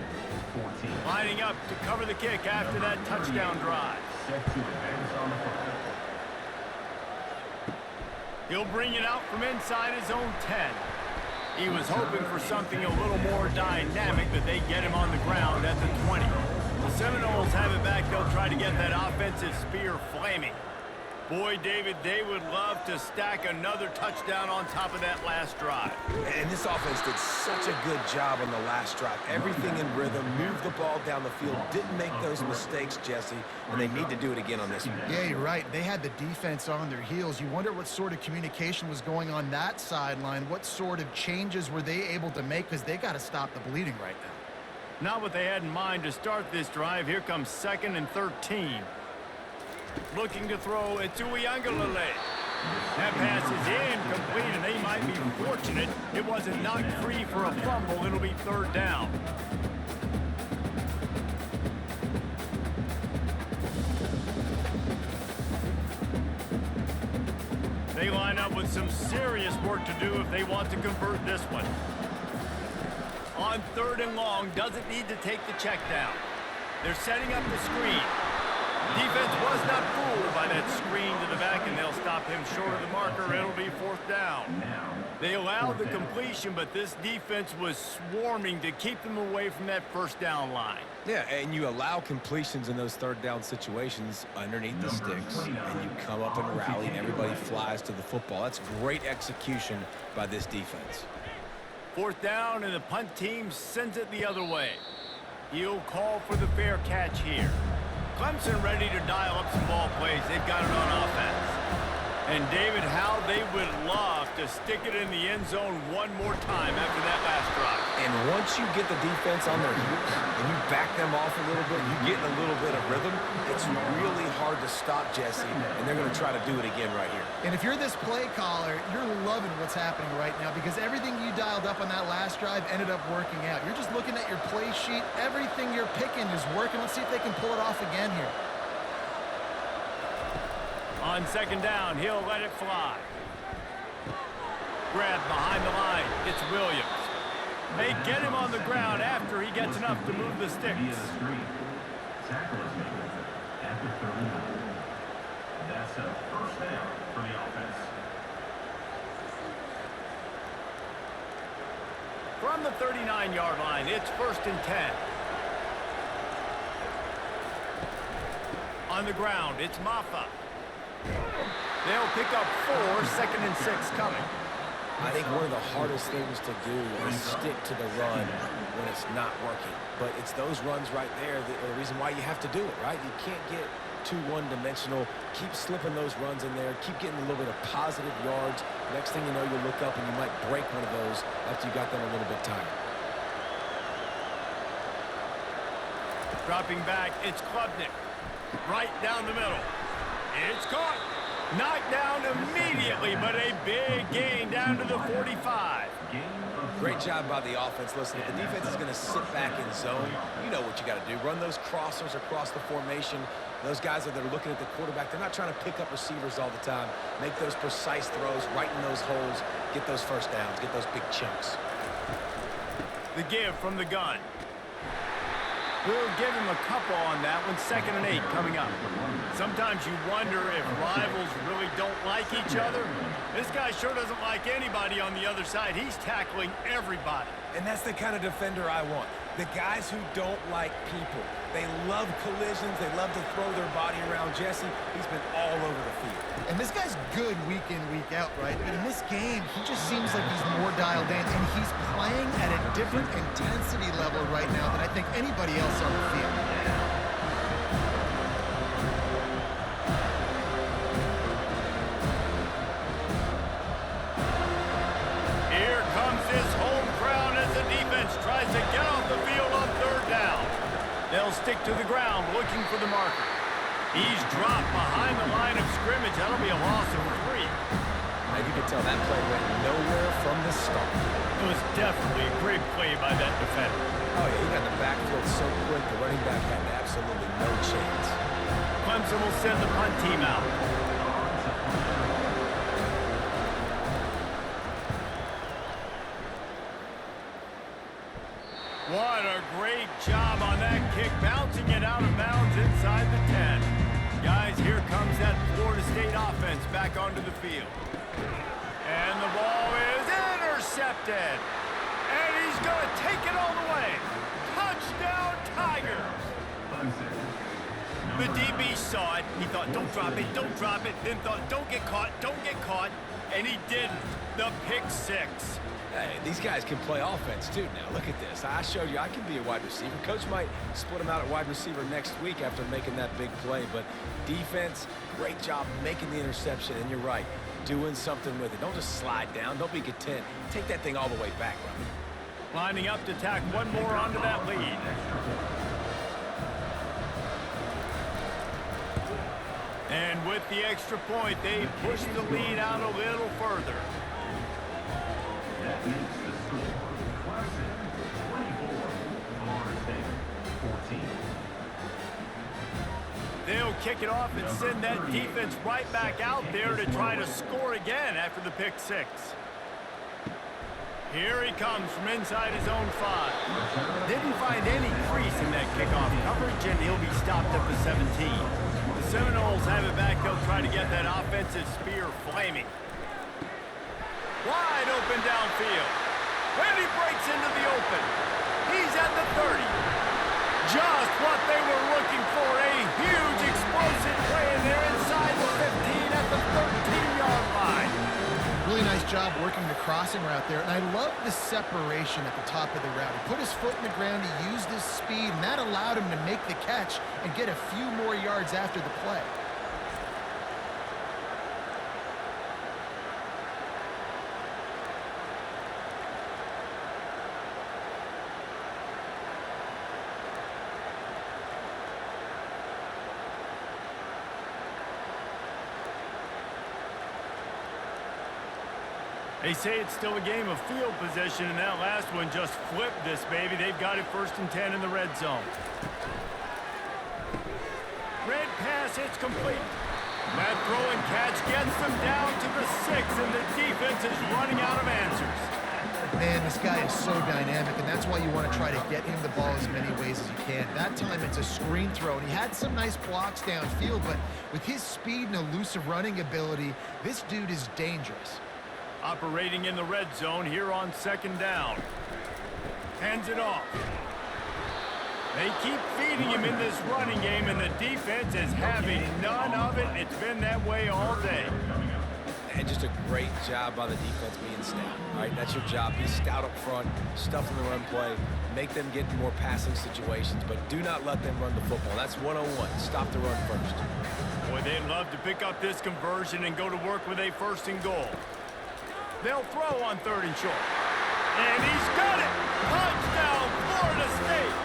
14. Lining up to cover the kick after that touchdown drive. Set to advance on the football. He'll bring it out from inside his own 10. He was hoping for something a little more dynamic, but they get him on the ground at the 20. The Seminoles have it back. They'll try to get that offensive spear flaming. Boy, David, they would love to stack another touchdown on top of that last drive. And this offense did such a good job on the last drive. Everything in rhythm, moved the ball down the field, didn't make those mistakes, Jesse, and they need to do it again on this one. Yeah, you're right. They had the defense on their heels. You wonder what sort of communication was going on that sideline. What sort of changes were they able to make? Because they got to stop the bleeding right now. Not what they had in mind to start this drive. Here comes 2nd and 13. Looking to throw it to Uiagalelei. That pass is incomplete, and they might be fortunate it wasn't knocked free for a fumble. It'll be 3rd down. They line up with some serious work to do if they want to convert this one. On 3rd and long, doesn't need to take the check down. They're setting up the screen. Defense was not fooled by that screen to the back, and they'll stop him short of the marker. It'll be 4th down. They allowed the completion, but this defense was swarming to keep them away from that 1st down line. Yeah, and you allow completions in those 3rd down situations underneath the sticks, and you come up and rally, and everybody flies to the football. That's great execution by this defense. 4th down, and the punt team sends it the other way. He'll call for the fair catch here. Clemson ready to dial up some ball plays. They've got it on offense. And David, how they would love to stick it in the end zone one more time after that last drive. And once you get the defense on their heels and you back them off a little bit, you get a little bit of rhythm, it's really hard to stop Jesse, and they're going to try to do it again right here. And if you're this play caller, you're loving what's happening right now because everything you dialed up on that last drive ended up working out. You're just looking at your play sheet. Everything you're picking is working. Let's see if they can pull it off again here. On 2nd down, he'll let it fly. Grab behind the line. It's Williams. They get him on the ground after he gets enough to move the sticks. Tackle is made at the 39. That's a 1st down for the offense. From the 39-yard line, it's 1st and 10. On the ground, it's Maffa. They'll pick up 4, 2nd and 6 coming. I think one of the hardest things to do is stick to the run when it's not working. But it's those runs right there that are the reason why you have to do it, right? You can't get too one-dimensional. Keep slipping those runs in there. Keep getting a little bit of positive yards. Next thing you know, you look up and you might break one of those after you got them a little bit tired. Dropping back, it's Klubnik. Right down the middle. It's caught. Knocked down immediately, but a big gain down to the 45. Great job by the offense. Listen, if the defense is going to sit back in zone, you know what you got to do. Run those crossers across the formation. Those guys that are looking at the quarterback, they're not trying to pick up receivers all the time. Make those precise throws, right in those holes, get those 1st downs, get those big chunks. The give from the gun. We'll give him a couple on that one. 2nd and 8 coming up. Sometimes you wonder if rivals really don't like each other. This guy sure doesn't like anybody on the other side. He's tackling everybody. And that's the kind of defender I want. The guys who don't like people. They love collisions. They love to throw their body around Jesse. He's been all over the field. And this guy's good week in, week out, right? But in this game, he just seems like he's more dialed in, and he's playing at a different intensity level right now than I think anybody else on the field. Here comes his home crowd as the defense tries to get off the field on 3rd down. They'll stick to the ground looking for the marker. He's dropped behind the line of scrimmage. That'll be a loss of 3. As you can tell, that play went nowhere from the start. It was definitely a great play by that defender. Oh, yeah, he got the backfield so quick, the running back had absolutely no chance. Clemson will send the punt team out. What a great job on that kick, bouncing it out of bounds inside the 10. Guys, here comes that Florida State offense back onto the field. And the ball is intercepted. And he's going to take it all the way. Touchdown, Tigers. The DB saw it. He thought, don't drop it, don't drop it. Then thought, don't get caught, don't get caught. And he didn't. The pick 6. Hey, these guys can play offense, too, now. Look at this. I showed you I can be a wide receiver. Coach might split him out at wide receiver next week after making that big play. But defense, great job making the interception. And you're right, doing something with it. Don't just slide down. Don't be content. Take that thing all the way back, Robbie. Lining up to tack one more onto that lead. And with the extra point, they push the lead out a little further. That makes the score Clemson 24, Florida State 14. They'll kick it off and send that defense right back out there to try to score again after the pick six. Here he comes from inside his own 5. Didn't find any crease in that kickoff coverage, and he'll be stopped at the 17. The Seminoles have it back. They'll try to get that offensive spear flaming. Wide open downfield. And he breaks into the open. He's at the 30. Just what they were looking for. A huge explosive play, and they're inside the 15 at the 13-yard line. Really nice job working the crossing route there, and I love the separation at the top of the route. He put his foot in the ground, he used his speed, and that allowed him to make the catch and get a few more yards after the play. They say it's still a game of field position, and that last one just flipped this baby. They've got it 1st and 10 in the red zone. Red pass, it's complete. That throw and catch gets them down to the 6, and the defense is running out of answers. Man, this guy is so dynamic, and that's why you want to try to get him the ball as many ways as you can. That time it's a screen throw, and he had some nice blocks downfield, but with his speed and elusive running ability, this dude is dangerous. Operating in the red zone here on 2nd down. Hands it off. They keep feeding him in this running game, and the defense is having none of it. It's been that way all day. And just a great job by the defense being stout, right? That's your job. Be stout up front, stuff in the run play, make them get in more passing situations, but do not let them run the football. That's 101. Stop the run first. Boy, they'd love to pick up this conversion and go to work with a 1st and goal. They'll throw on 3rd and short. And he's got it! Touchdown, Florida State!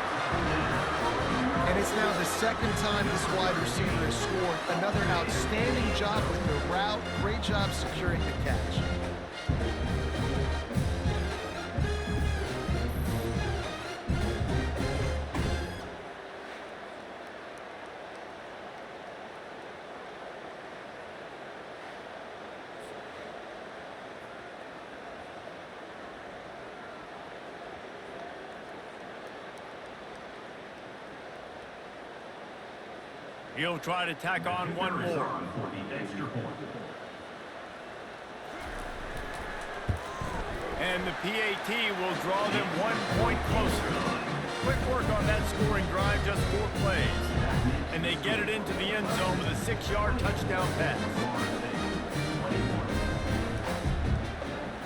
And it's now the 2nd time this wide receiver has scored. Another outstanding job with the route. Great job securing the catch. He'll try to tack on one more. For the extra point. And the PAT will draw them 1 point closer. Quick work on that scoring drive, just 4 plays. And they get it into the end zone with a 6-yard touchdown pass.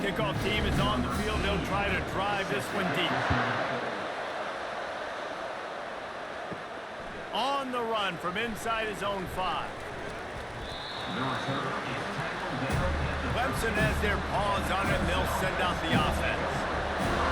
Kickoff team is on the field. They'll try to drive this one deep. On the run from inside his own 5. Clemson has their paws on it, and they'll send out the offense.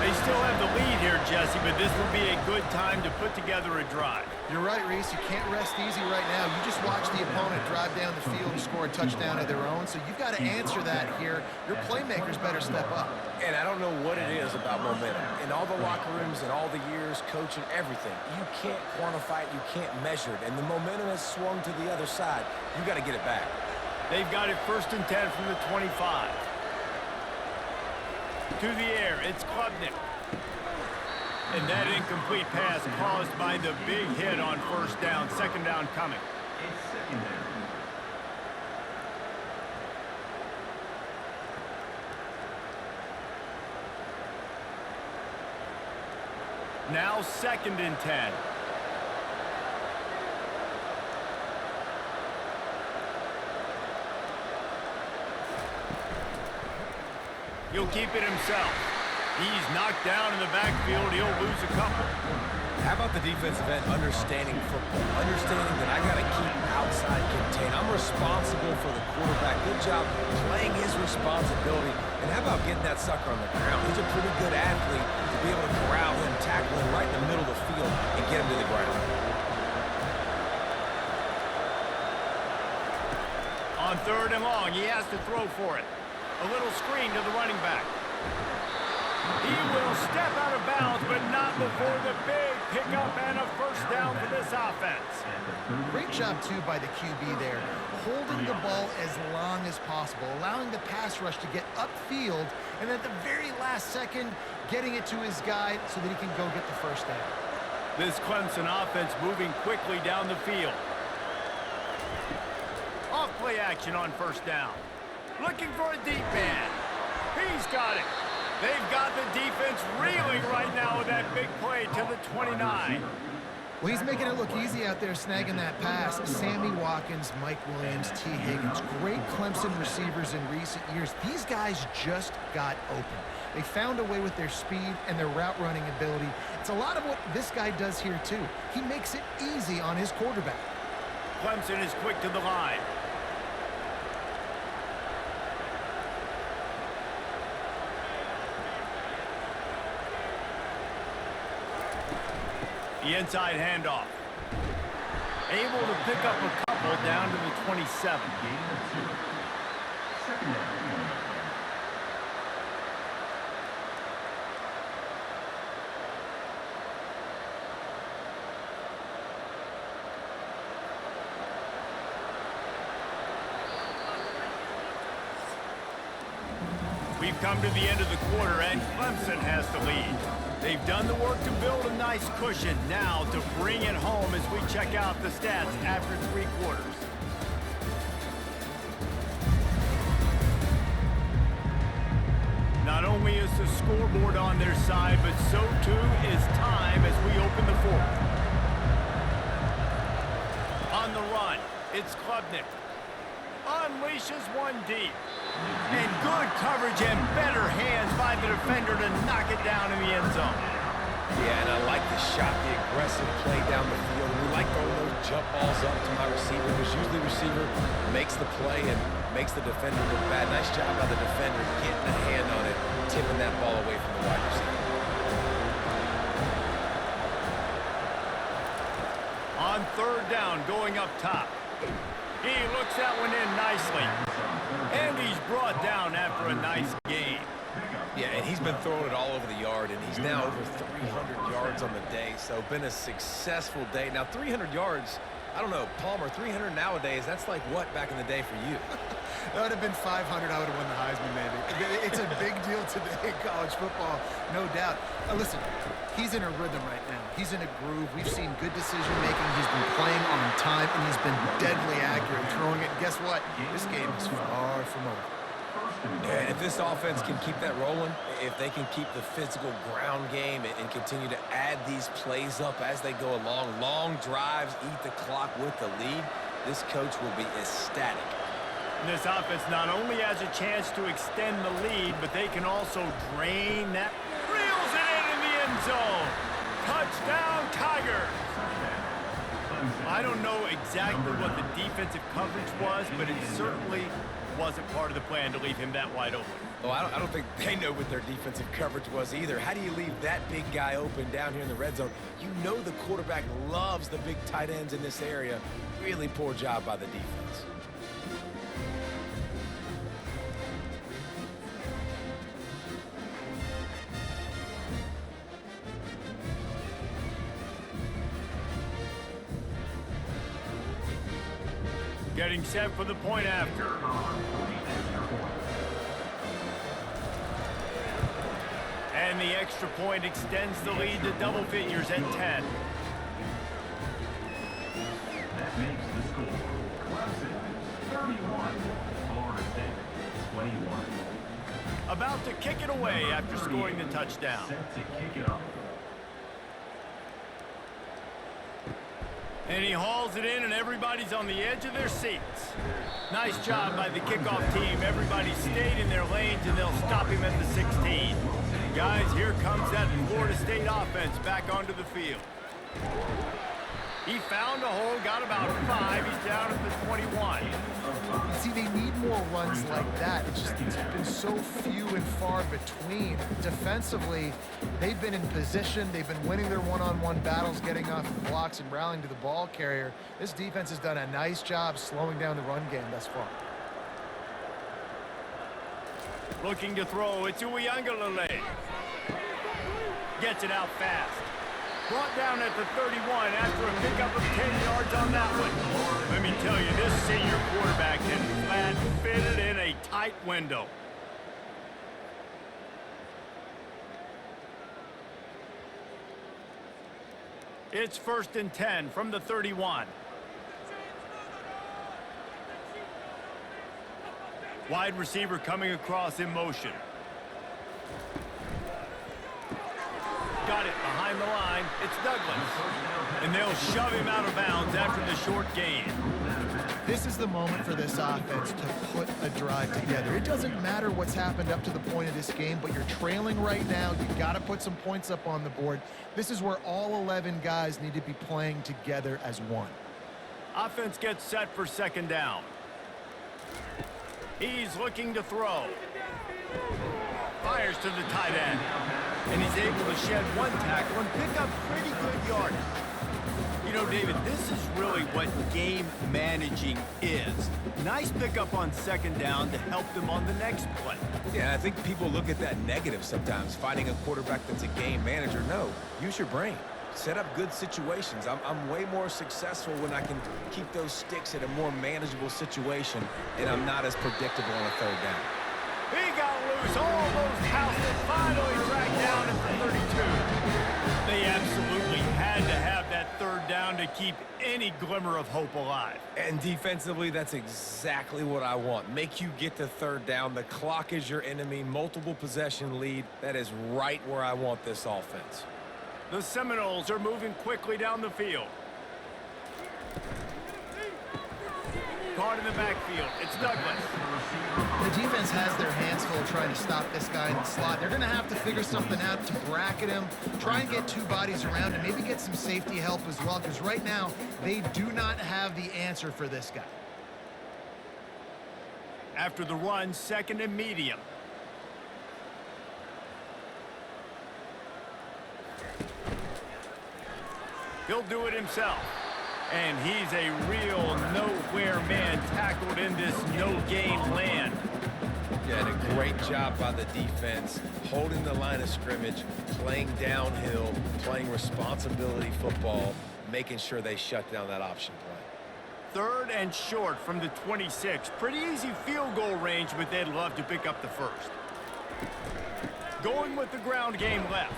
They still have the lead here, Jesse, but this will be a good time to put together a drive. You're right, Reese. You can't rest easy right now. You just watch the opponent drive down the field and score a touchdown of their own, so you've got to answer that here. Your playmakers better step up. And I don't know what it is about momentum. In all the locker rooms and all the years, coaching, everything, you can't quantify it, you can't measure it. And the momentum has swung to the other side. You got to get it back. They've got it 1st and 10 from the 25. To the air, it's Klubnik. And that incomplete pass caused by the big hit on 1st down. 2nd down coming. It's 2nd down. Now 2nd and 10. He'll keep it himself. He's knocked down in the backfield. He'll lose a couple. How about the defensive end understanding football, understanding that I got to keep outside contain. I'm responsible for the quarterback. Good job playing his responsibility. And how about getting that sucker on the ground? He's a pretty good athlete to be able to corral him, tackle him right in the middle of the field, and get him to the ground. On 3rd and long, he has to throw for it. A little screen to the running back. He will step out of bounds, but not before the big pickup and a first down for this offense. Great job, too, by the QB there, holding the ball as long as possible, allowing the pass rush to get upfield, and at the very last second, getting it to his guy so that he can go get the first down. This Clemson offense moving quickly down the field. Off play action on first down. Looking for a deep man. He's got it. They've got the defense reeling right now with that big play to the 29. Well, he's making it look easy out there snagging that pass. Sammy Watkins, Mike Williams, T. Higgins, great Clemson receivers in recent years. These guys just got open. They found a way with their speed and their route running ability. It's a lot of what this guy does here, too. He makes it easy on his quarterback. Clemson is quick to the line. The inside handoff. Able to pick up a couple down to the 27. Second down. We've come to the end of the quarter, and Clemson has the lead. They've done the work to build a nice cushion. Now to bring it home as we check out the stats after 3 quarters. Not only is the scoreboard on their side, but so too is time as we open the 4th. On the run, it's Klubnik. Unleashes one deep. And good coverage and better hands by the defender to knock it down in the end zone. Yeah, and I like the shot, the aggressive play down the field. We like throwing those jump balls up to my receiver, because usually the receiver makes the play and makes the defender look bad. Nice job by the defender getting a hand on it, tipping that ball away from the wide receiver. On 3rd down, going up top. He looks that one in nicely. And he's brought down after a nice game. Yeah, and he's been throwing it all over the yard, and he's now over 300 yards on the day, so been a successful day. Now, 300 yards, I don't know, Palmer, 300 nowadays, that's like what back in the day for you? That would have been 500. I would have won the Heisman, maybe. It's a big deal today in college football, no doubt. Listen, he's in a rhythm right now. He's in a groove. We've seen good decision-making. He's been playing on time, and he's been deadly accurate throwing it. And guess what? This game is far from over. Yeah, and if this offense can keep that rolling, if they can keep the physical ground game and continue to add these plays up as they go along, long drives, eat the clock with the lead, this coach will be ecstatic. And this offense not only has a chance to extend the lead, but they can also drain that. Reels it in the end zone. Touchdown, Tigers. I don't know exactly what the defensive coverage was, but it certainly wasn't part of the plan to leave him that wide open. Well, I don't think they know what their defensive coverage was either. How do you leave that big guy open down here in the red zone? You know the quarterback loves the big tight ends in this area. Really poor job by the defense. Getting set for the point after. And the extra point extends the lead to double figures at 10. That makes the score. Clemson 31, Florida State 21. About to kick it away after scoring the touchdown. Set to kick it off. And he hauls it in, and everybody's on the edge of their seats. Nice job by the kickoff team. Everybody stayed in their lanes, and they'll stop him at the 16. Guys, here comes that Florida State offense back onto the field. He found a hole, got about 5. He's down at the 21. You see, they need more runs like that. It's been so few and far between. Defensively, they've been in position. They've been winning their one-on-one battles, getting off the blocks and rallying to the ball carrier. This defense has done a nice job slowing down the run game thus far. Looking to throw, it's Uiagalelei. Gets it out fast. Brought down at the 31 after a pickup of 10 yards on that one. Let me tell you, this senior quarterback can flat fit it in a tight window. It's 1st and 10 from the 31. Wide receiver coming across in motion. Got it behind the line. It's Douglas. And they'll shove him out of bounds after the short gain. This is the moment for this offense to put a drive together. It doesn't matter what's happened up to the point of this game, but you're trailing right now. You've got to put some points up on the board. This is where all 11 guys need to be playing together as one. Offense gets set for 2nd down. He's looking to throw. Fires to the tight end. And he's able to shed one tackle and pick up pretty good yardage. You know, David, this is really what game managing is. Nice pickup on 2nd down to help them on the next play. Yeah, I think people look at that negative sometimes, finding a quarterback that's a game manager. No, use your brain. Set up good situations. I'm way more successful when I can keep those sticks at a more manageable situation, and I'm not as predictable on a 3rd down. He got loose, almost housed it, finally tracked down at the 32. They absolutely had to have that 3rd down to keep any glimmer of hope alive. And defensively, that's exactly what I want. Make you get to 3rd down. The clock is your enemy. Multiple possession lead. That is right where I want this offense. The Seminoles are moving quickly down the field. Caught in the backfield. It's Douglas. The defense has their hands full trying to stop this guy in the slot. They're going to have to figure something out to bracket him, try and get 2 bodies around him, maybe get some safety help as well, because right now they do not have the answer for this guy. After the run, 2nd and medium. He'll do it himself. And he's a real nowhere man tackled in this no-gain land. Yeah, and a great job by the defense, holding the line of scrimmage, playing downhill, playing responsibility football, making sure they shut down that option play. 3rd and short from the 26. Pretty easy field goal range, but they'd love to pick up the 1st. Going with the ground game left.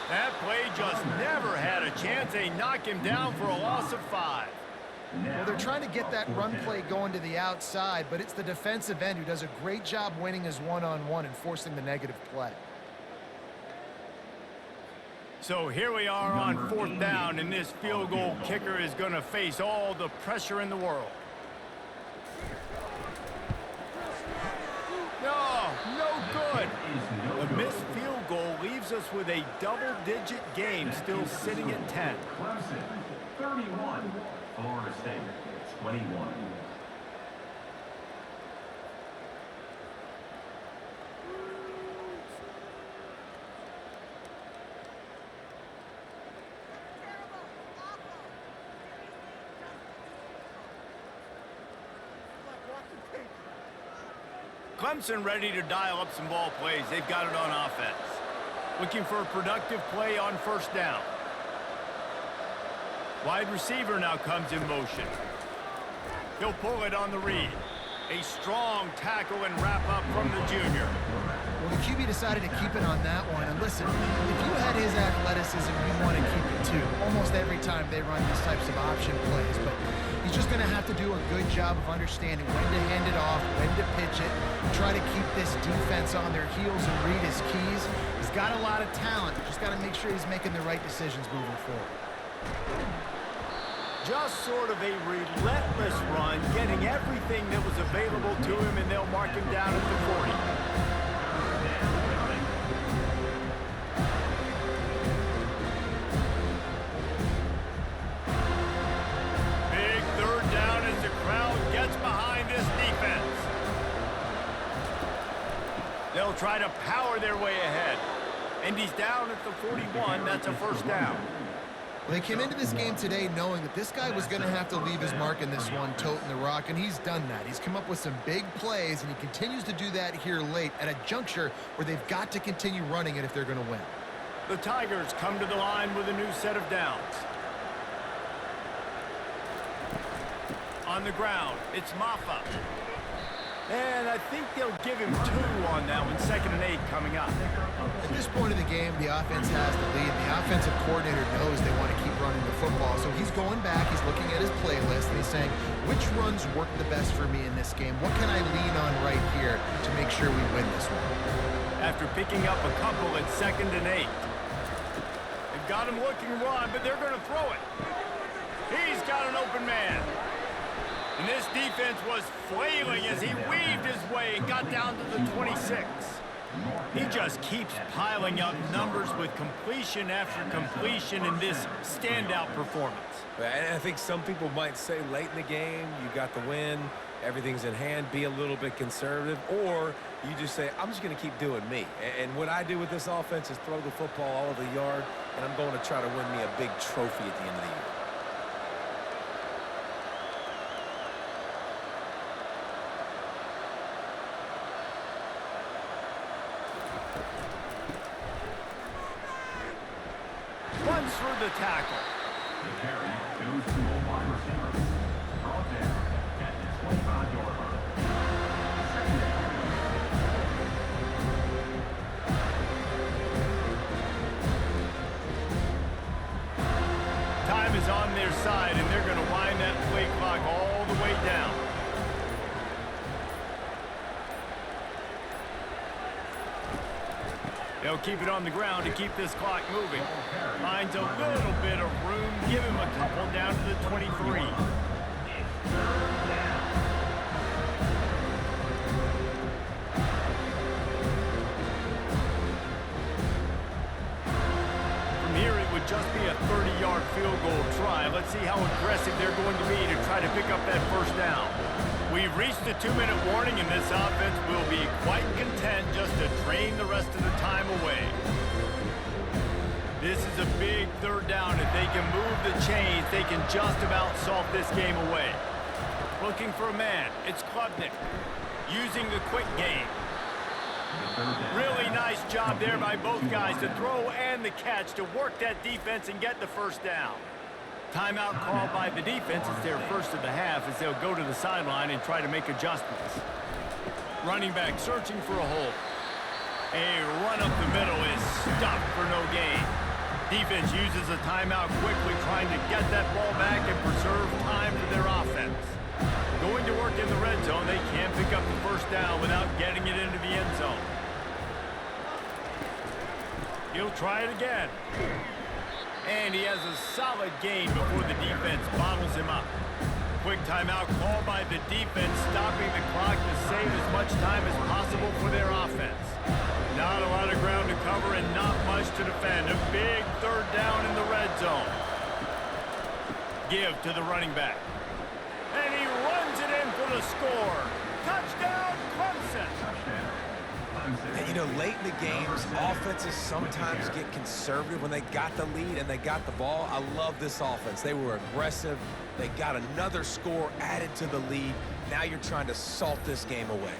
That play just never had a chance. They knock him down for a loss of 5. Well, they're trying to get that run play going to the outside, but it's the defensive end who does a great job winning his one-on-one and forcing the negative play. So here we are on 4th down, and this field goal kicker is going to face all the pressure in the world. No good. A missed field goal leaves us with a double-digit game still sitting at 10. Clemson, 31. Florida State, 21. Clemson ready to dial up some ball plays. They've got it on offense. Looking for a productive play on 1st down. Wide receiver now comes in motion. He'll pull it on the read. A strong tackle and wrap up from the junior. Well, the QB decided to keep it on that one. And listen, if you had his athleticism, you'd want to keep it too. Almost every time they run these types of option plays. But he's just going to have to do a good job of understanding when to hand it off, when to pitch it, try to keep this defense on their heels and read his keys. He's got a lot of talent. Just got to make sure he's making the right decisions moving forward. Just sort of a relentless run, getting everything that was available to him, and they'll mark him down at the 40. Big 3rd down as the crowd gets behind this defense. try to power their way ahead. And he's down at the 41. That's a first down. Well, they came into this game today knowing that this guy was going to have to leave his mark in this one, toting the rock, and he's done that. He's come up with some big plays, and he continues to do that here late at a juncture where they've got to continue running it if they're going to win. The Tigers come to the line with a new set of downs. On the ground, it's Maffa. And I think they'll give him 2 on that one, 2nd and 8 coming up. At this point of the game, the offense has the lead. The offensive coordinator knows they want to keep running the football. So he's going back, he's looking at his playlist, and he's saying, which runs work the best for me in this game? What can I lean on right here to make sure we win this one? After picking up a couple at 2nd and 8. They've got him looking run, but they're going to throw it. He's got an open man. And this defense was flailing as he weaved his way and got down to the 26. He just keeps piling up numbers with completion after completion in this standout performance. And I think some people might say late in the game, you got the win, everything's in hand, be a little bit conservative, or you just say, I'm just going to keep doing me. And what I do with this offense is throw the football all over the yard, and I'm going to try to win me a big trophy at the end of the year. Runs through the tackle. The carry goes to a wide receiver. Brought down at the 25-yard line. 2nd down. Time is on their side, and they're going to wind that play clock all the way down. They'll keep it on the ground to keep this clock moving. Finds a little bit of room. Give him a couple down to the 23. From here, it would just be a 30-yard field goal try. Let's see how aggressive they're going to be to try to pick up that first down. We've reached the 2-minute warning, and this offense will be quite content just to drain the rest of the time away. This is a big 3rd down. If they can move the chains, they can just about solve this game away. Looking for a man. It's Klubnik using the quick game. Really nice job there by both guys to throw and the catch to work that defense and get the first down. Timeout called by the defense. It's their first of the half as they'll go to the sideline and try to make adjustments. Running back searching for a hole. A run up the middle is stuffed for no gain. Defense uses a timeout quickly, trying to get that ball back and preserve time for their offense. Going to work in the red zone, they can't pick up the first down without getting it into the end zone. He'll try it again. And he has a solid gain before the defense bottles him up. Quick timeout called by the defense, stopping the clock to save as much time as possible for their offense. Not a lot of ground to cover and not much to defend. A big 3rd down in the red zone. Give to the running back. And he runs it in for the score. Touchdown, Clemson. And, you know, late in the games, offenses sometimes get conservative when they got the lead and they got the ball. I love this offense. They were aggressive. They got another score added to the lead. Now you're trying to salt this game away.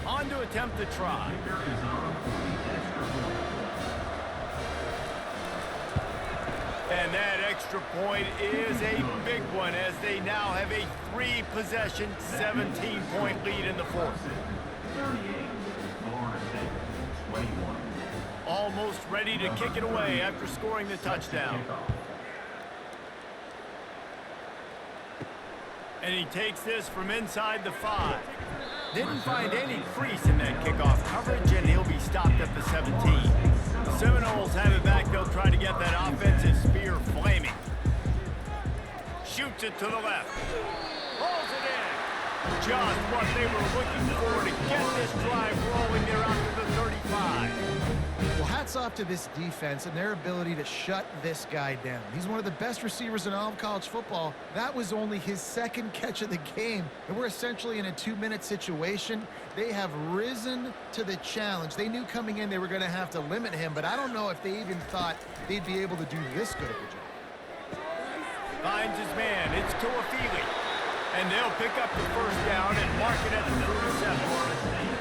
On to attempt the try. And that extra point is a big one as they now have a 3-possession, 17-point lead in the 4th. 38, Florida State, 21. Almost ready to kick it away after scoring the touchdown. And he takes this from inside the 5. Didn't find any crease in that kickoff coverage, and he'll be stopped at the 17. The Seminoles have it back. They'll try to get that offensive spear flaming. Shoots it to the left. Rolls it in. Just what they were looking for to get this drive rolling there out to the 35. Well, hats off to this defense and their ability to shut this guy down. He's one of the best receivers in all of college football. That was only his second catch of the game, and we're essentially in a 2-minute situation. They have risen to the challenge. They knew coming in they were going to have to limit him, but I don't know if they even thought they'd be able to do this good of a job. Finds his man. It's Tuafili. And they'll pick up the first down and mark it at the 37.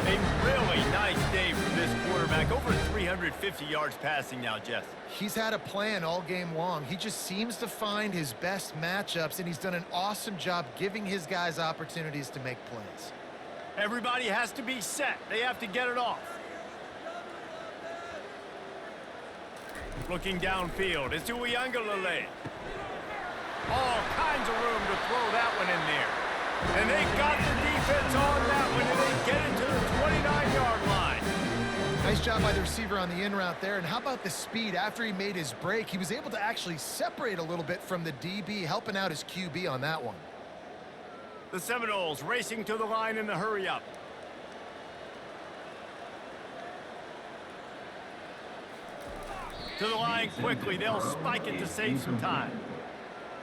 A really nice day from this quarterback. Over 350 yards passing now, Jess. He's had a plan all game long. He just seems to find his best matchups, and he's done an awesome job giving his guys opportunities to make plays. Everybody has to be set. They have to get it off. Looking downfield. It's Uiagalelei. All kinds of room to throw that one in there. And they got the defense on that one, and they get it to the 29-yard line. Nice job by the receiver on the in route there. And how about the speed? After he made his break, he was able to actually separate a little bit from the DB, helping out his QB on that one. The Seminoles racing to the line in the hurry-up. To the line quickly. They'll spike it to save some time.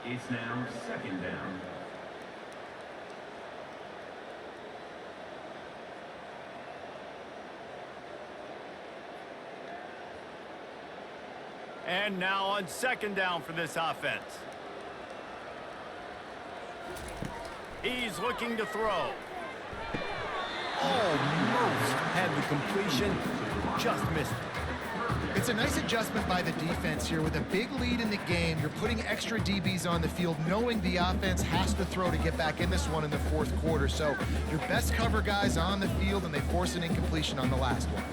It's now second down. And now on second down for this offense. He's looking to throw. Almost had the completion. Just missed it. It's a nice adjustment by the defense here. With a big lead in the game, you're putting extra DBs on the field, knowing the offense has to throw to get back in this one in the fourth quarter. So your best cover guys on the field, and they force an incompletion on the last one.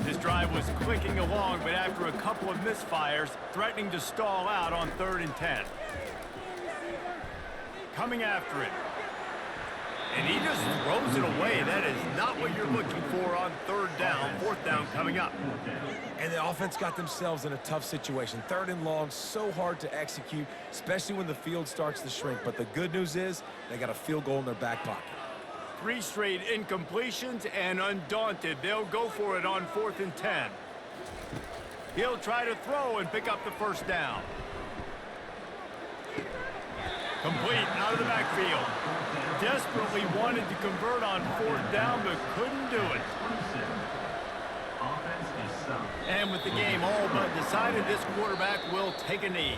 This drive was clicking along, but after a couple of misfires, threatening to stall out on 3rd and 10. Coming after it. And he just throws it away. That is not what you're looking for on 3rd down. 4th down coming up. And the offense got themselves in a tough situation. 3rd and long, so hard to execute, especially when the field starts to shrink. But the good news is they got a field goal in their back pocket. 3 straight incompletions, and undaunted, they'll go for it on 4th and 10. He'll try to throw and pick up the first down. Complete out of the backfield. Desperately wanted to convert on 4th down, but couldn't do it. And with the game all but decided, this quarterback will take a knee.